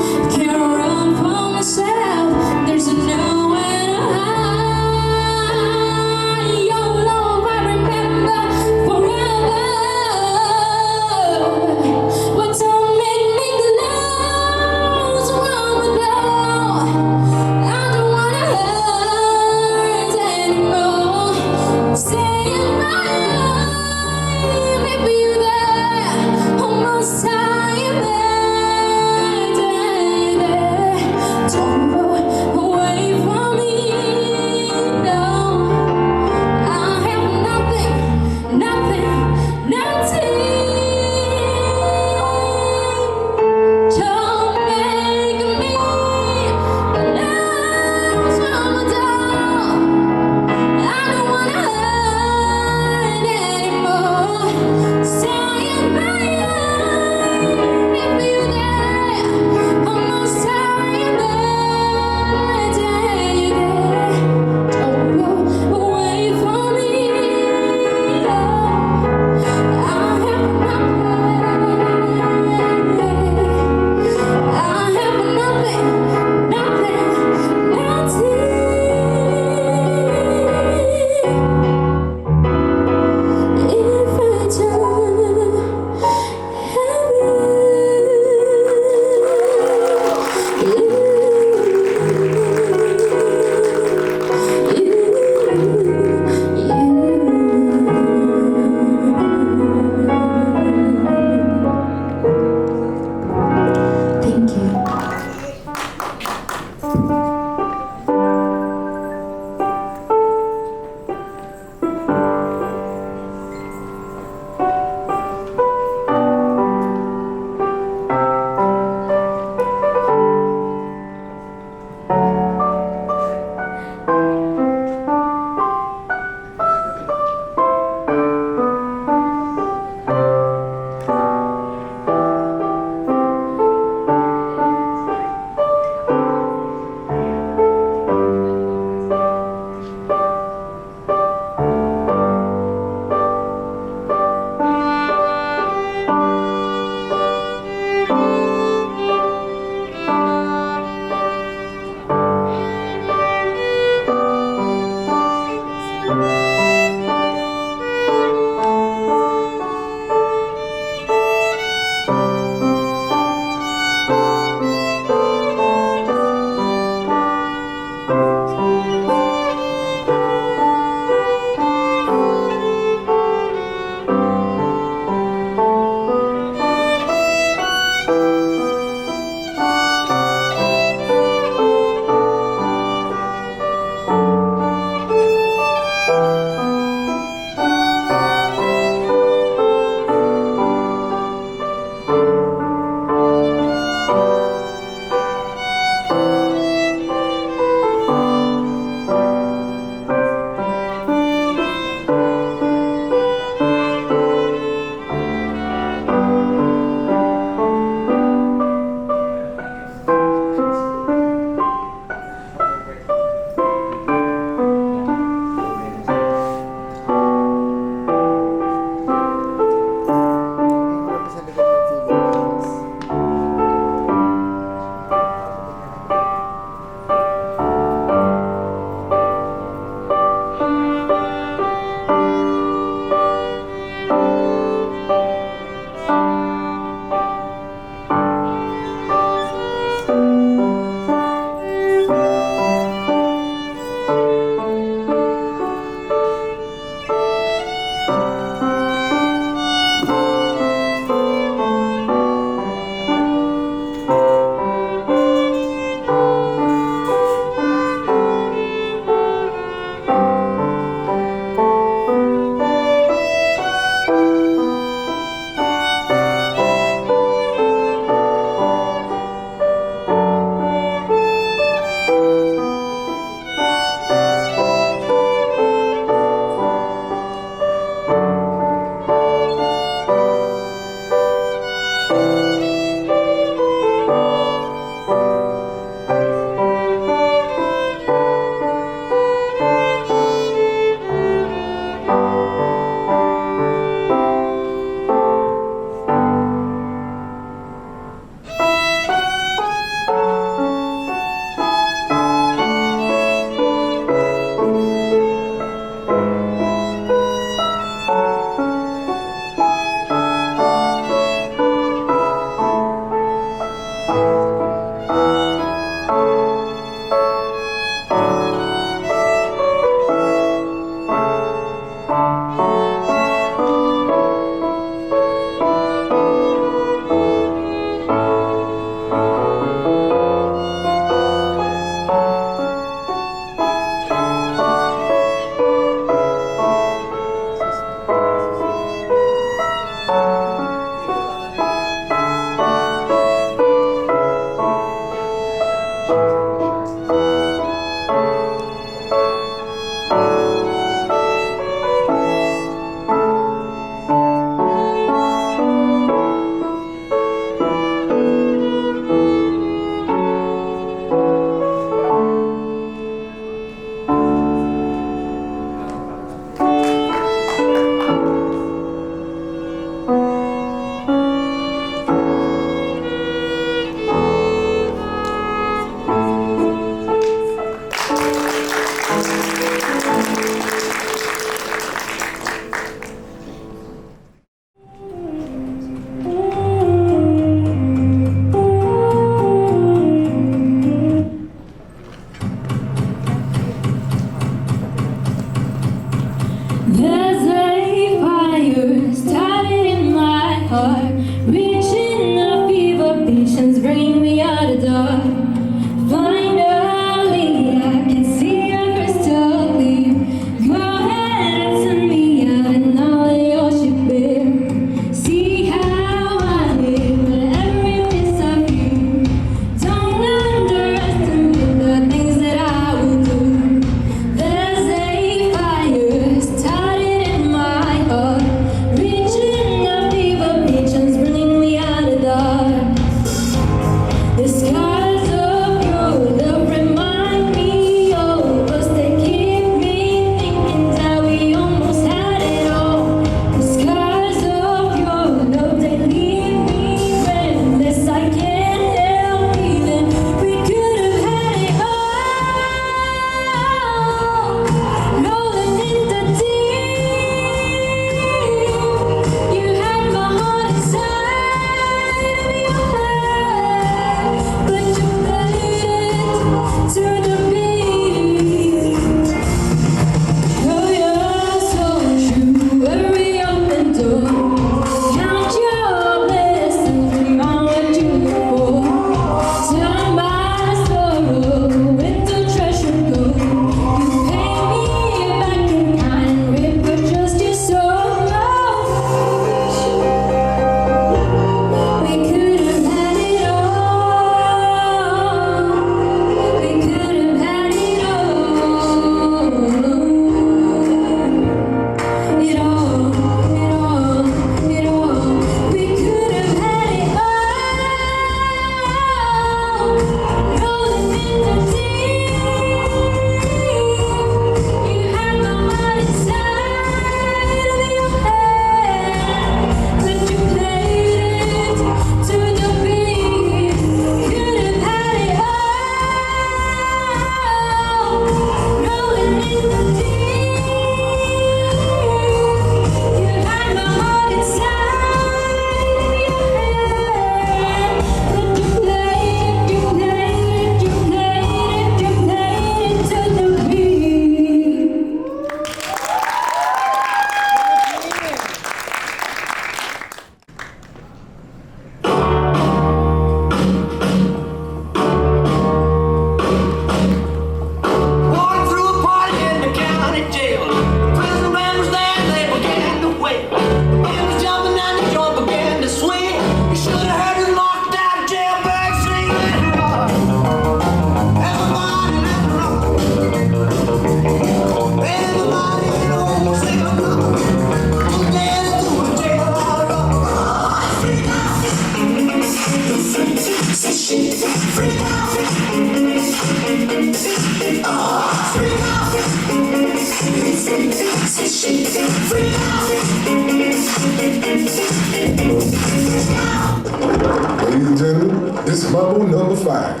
Bubble number 5.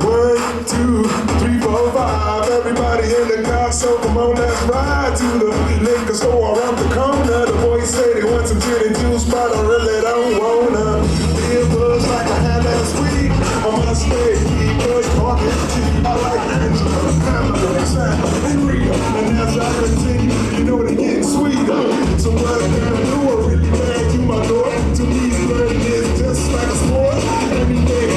One, two, three, four, five. Everybody in the car, so come on, let's ride to the liquor store around the corner. The boys say they want some gin and juice, but I really don't wanna. Feel buzz like I had last week. I must stay because talking cheap. I like Angela, Pamela, Sam, and Rita. And as I continue, you know they getting sweeter. So what can I do? I really glad you my Lord. To me, flirting is just like a sport. Every day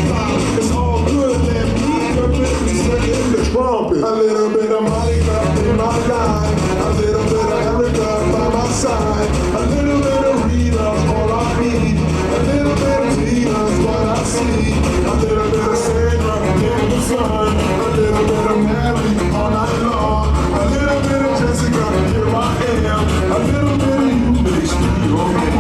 it's all good. Let me up in me singing the trumpet. A little bit of Monica in my life. A little bit of Erica by my side. A little bit of Rita's all I need. A little bit of Tina's what I see. A little bit of Sandra in the sun. A little bit of Mary all night long. A little bit of Jessica, here I am. A little bit of you makes me okay.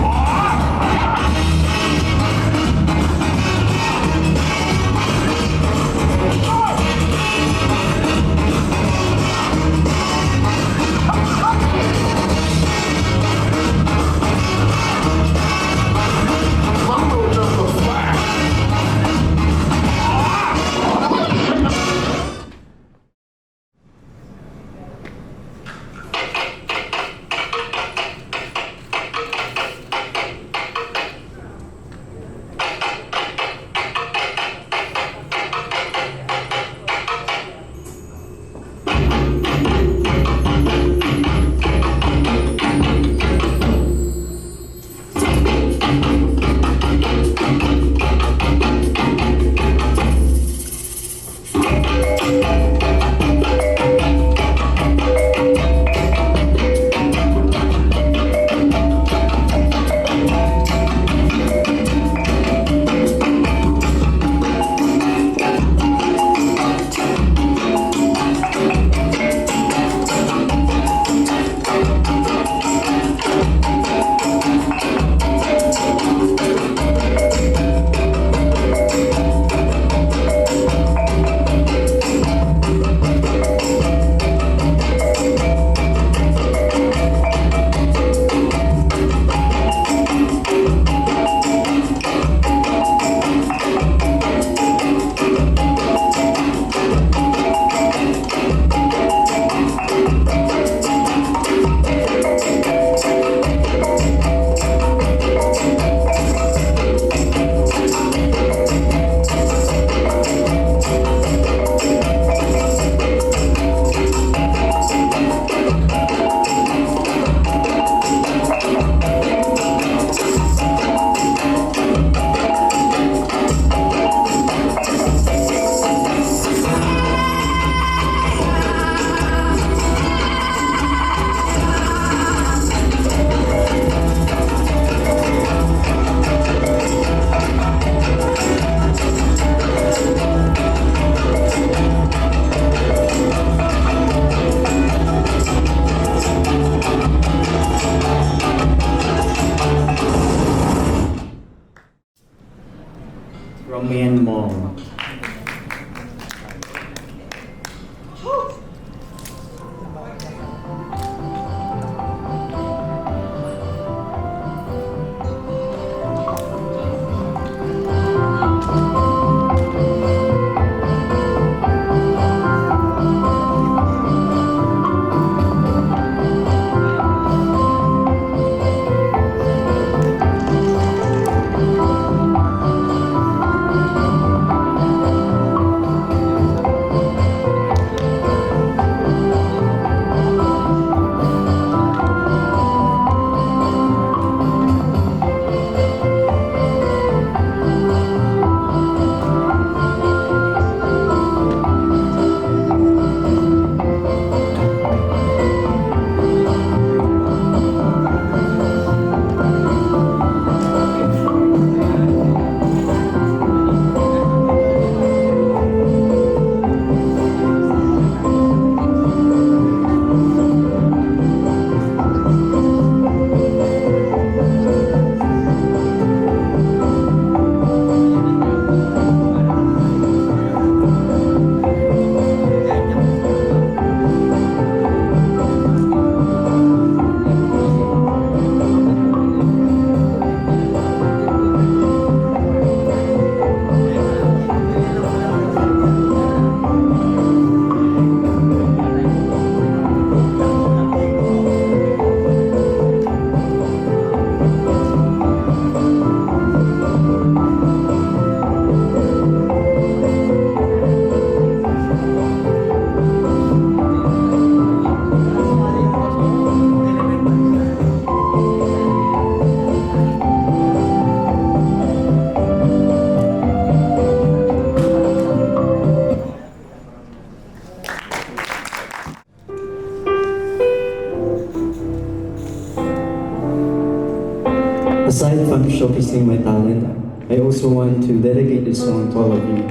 Aside from showcasing my talent, I also want to dedicate this song to all of you.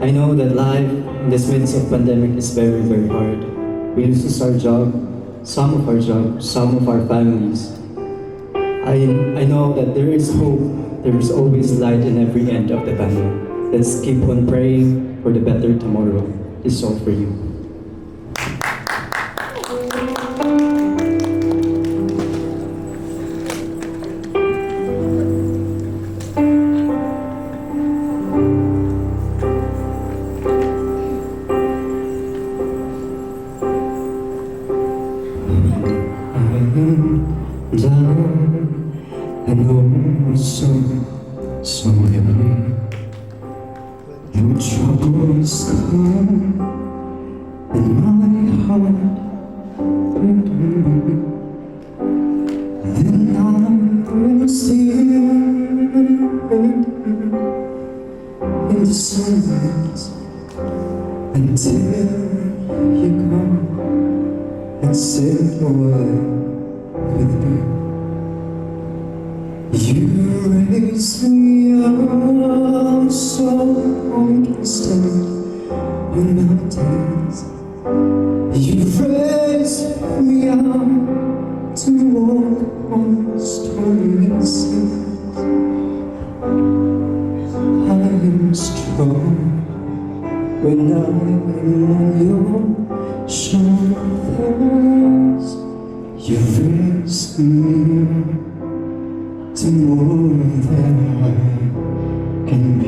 I know that life in this midst of pandemic is very, very hard. We lose our job, some of our families. I know that there is hope, there is always light in every end of the tunnel. Let's keep on praying for the better tomorrow. This song for you. I know so heavy. Your troubles come in my heart. Then I will still in the silence until you come and say a word with me. You raise me up so I can stand on mountains. You raise me up to walk on stormy seas. I am strong when I am on your shoulders. You raise me up to more than I can be.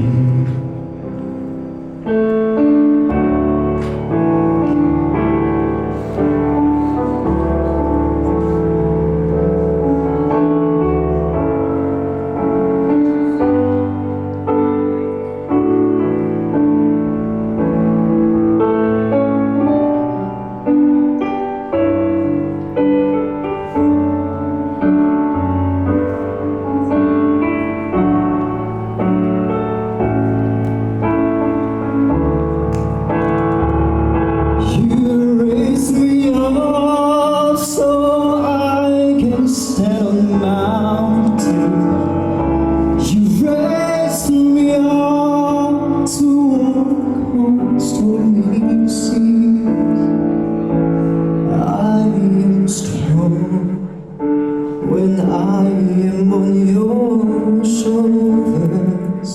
When I am on your shoulders,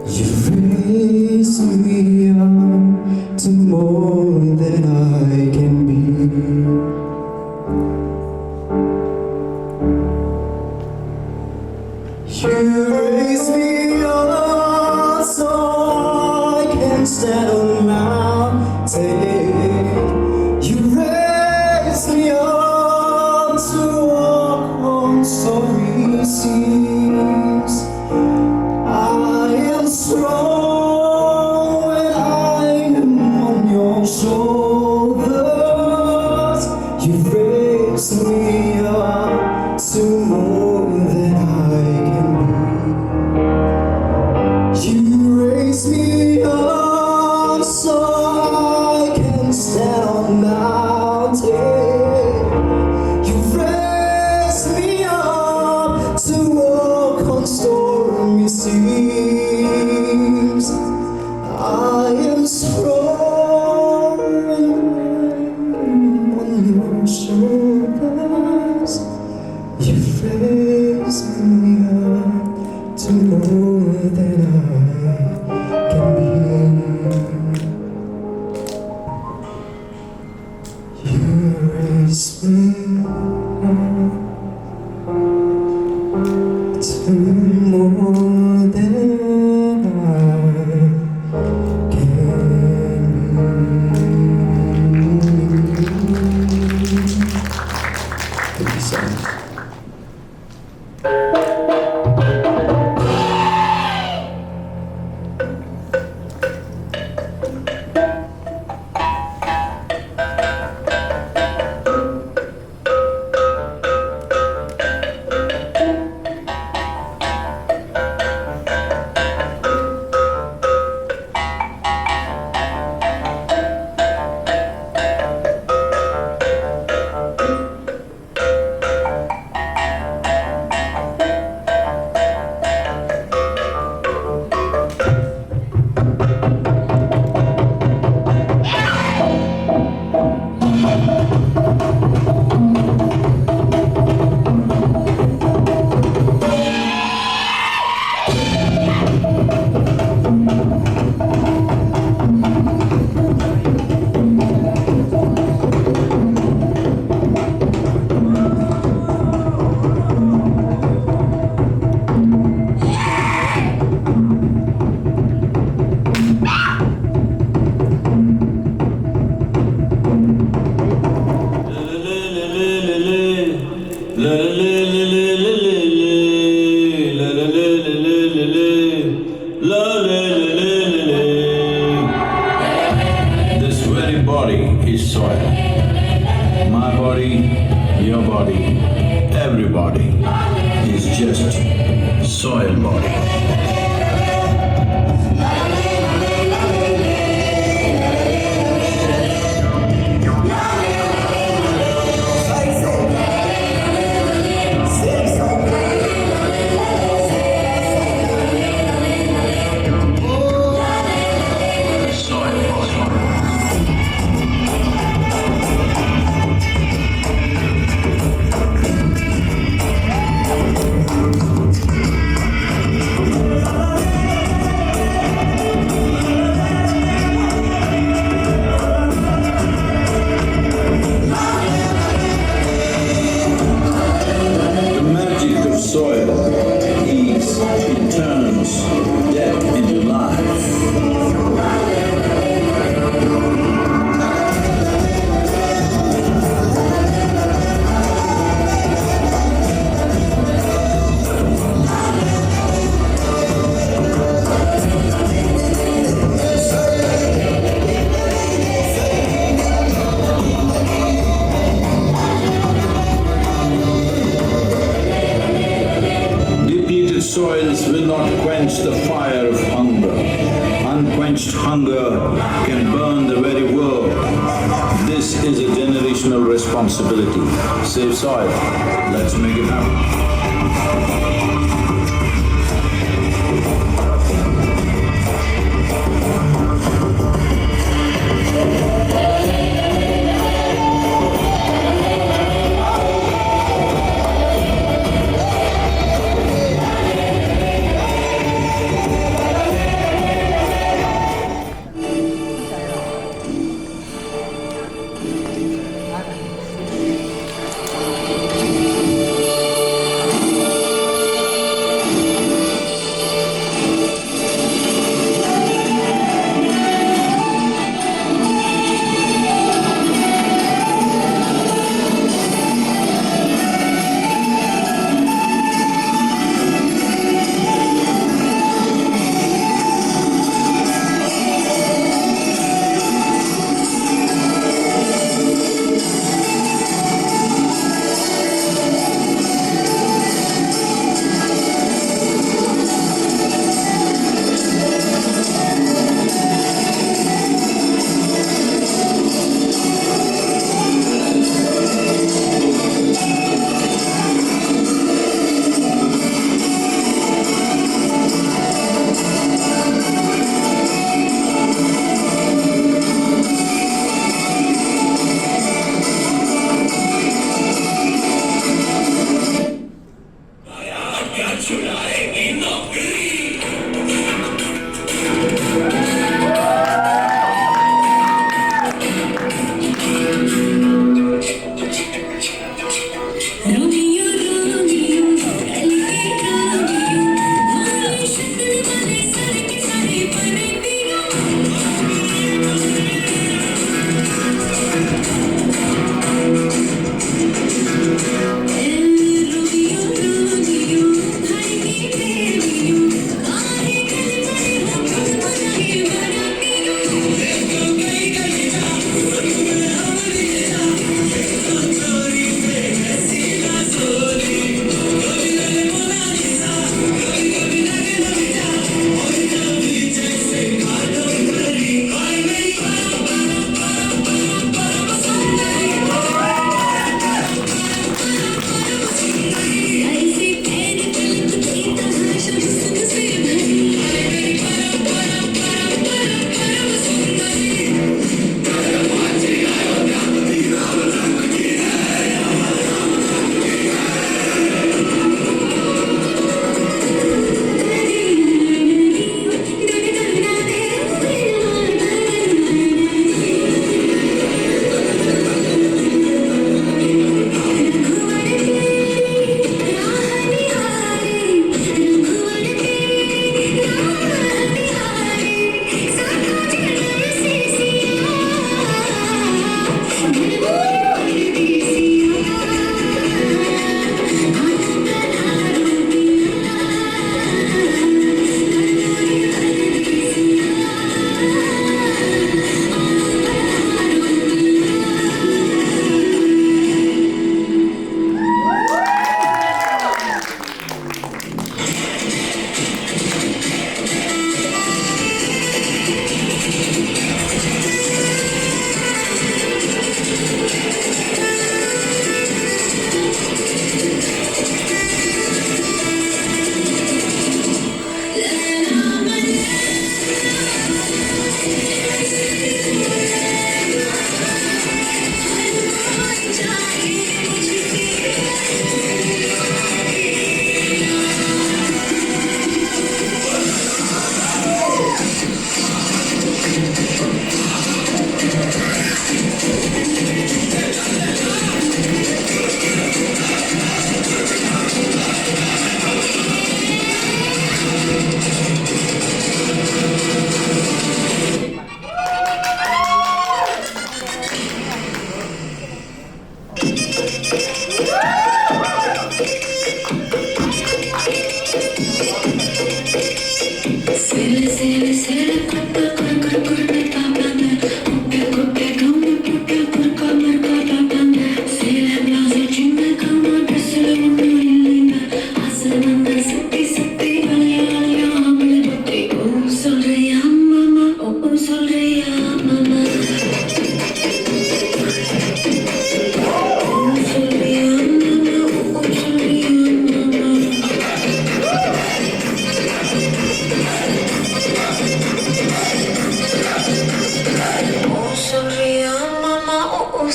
you raise me up to more than I can be. You raise me up so I can stand on mountains. You raise me up to walk on stormy seas. I am strong when I am on your shoulders. You raise me up to more than I can be. You raise me up is soil. My body, your body, everybody is just soil body. Soil is it turns death into life. Soils will not quench the fire of hunger. Unquenched hunger can burn the very world. This is a generational responsibility. Save soil. Let's make it happen.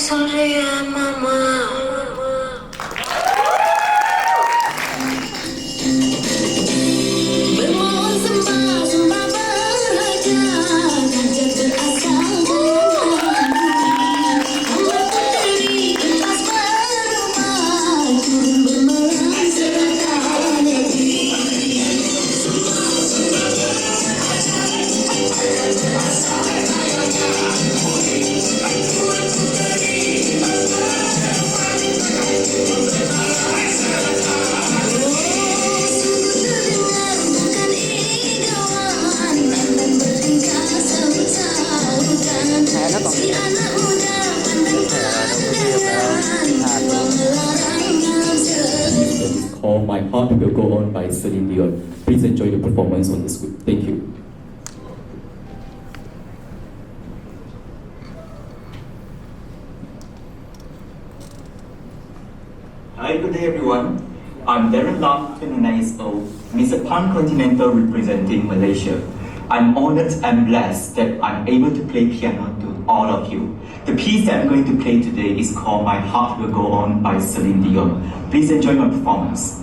sonríe, mamá. Bermohon sembah berharga, ganjar berasal jangan hamba putri kertas berubah, turun bermelang serta negeri. It's called My Heart Will Go On by Celine Dion. Please enjoy the performance on the screen. Thank you. Hi, good day everyone. I'm Darren Lam, 29 years old, Mr. Pan Continental representing Malaysia. I'm honored and blessed that I'm able to play piano to all of you. The piece that I'm going to play today is called My Heart Will Go On by Celine Dion. Please enjoy my performance.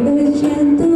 a gentle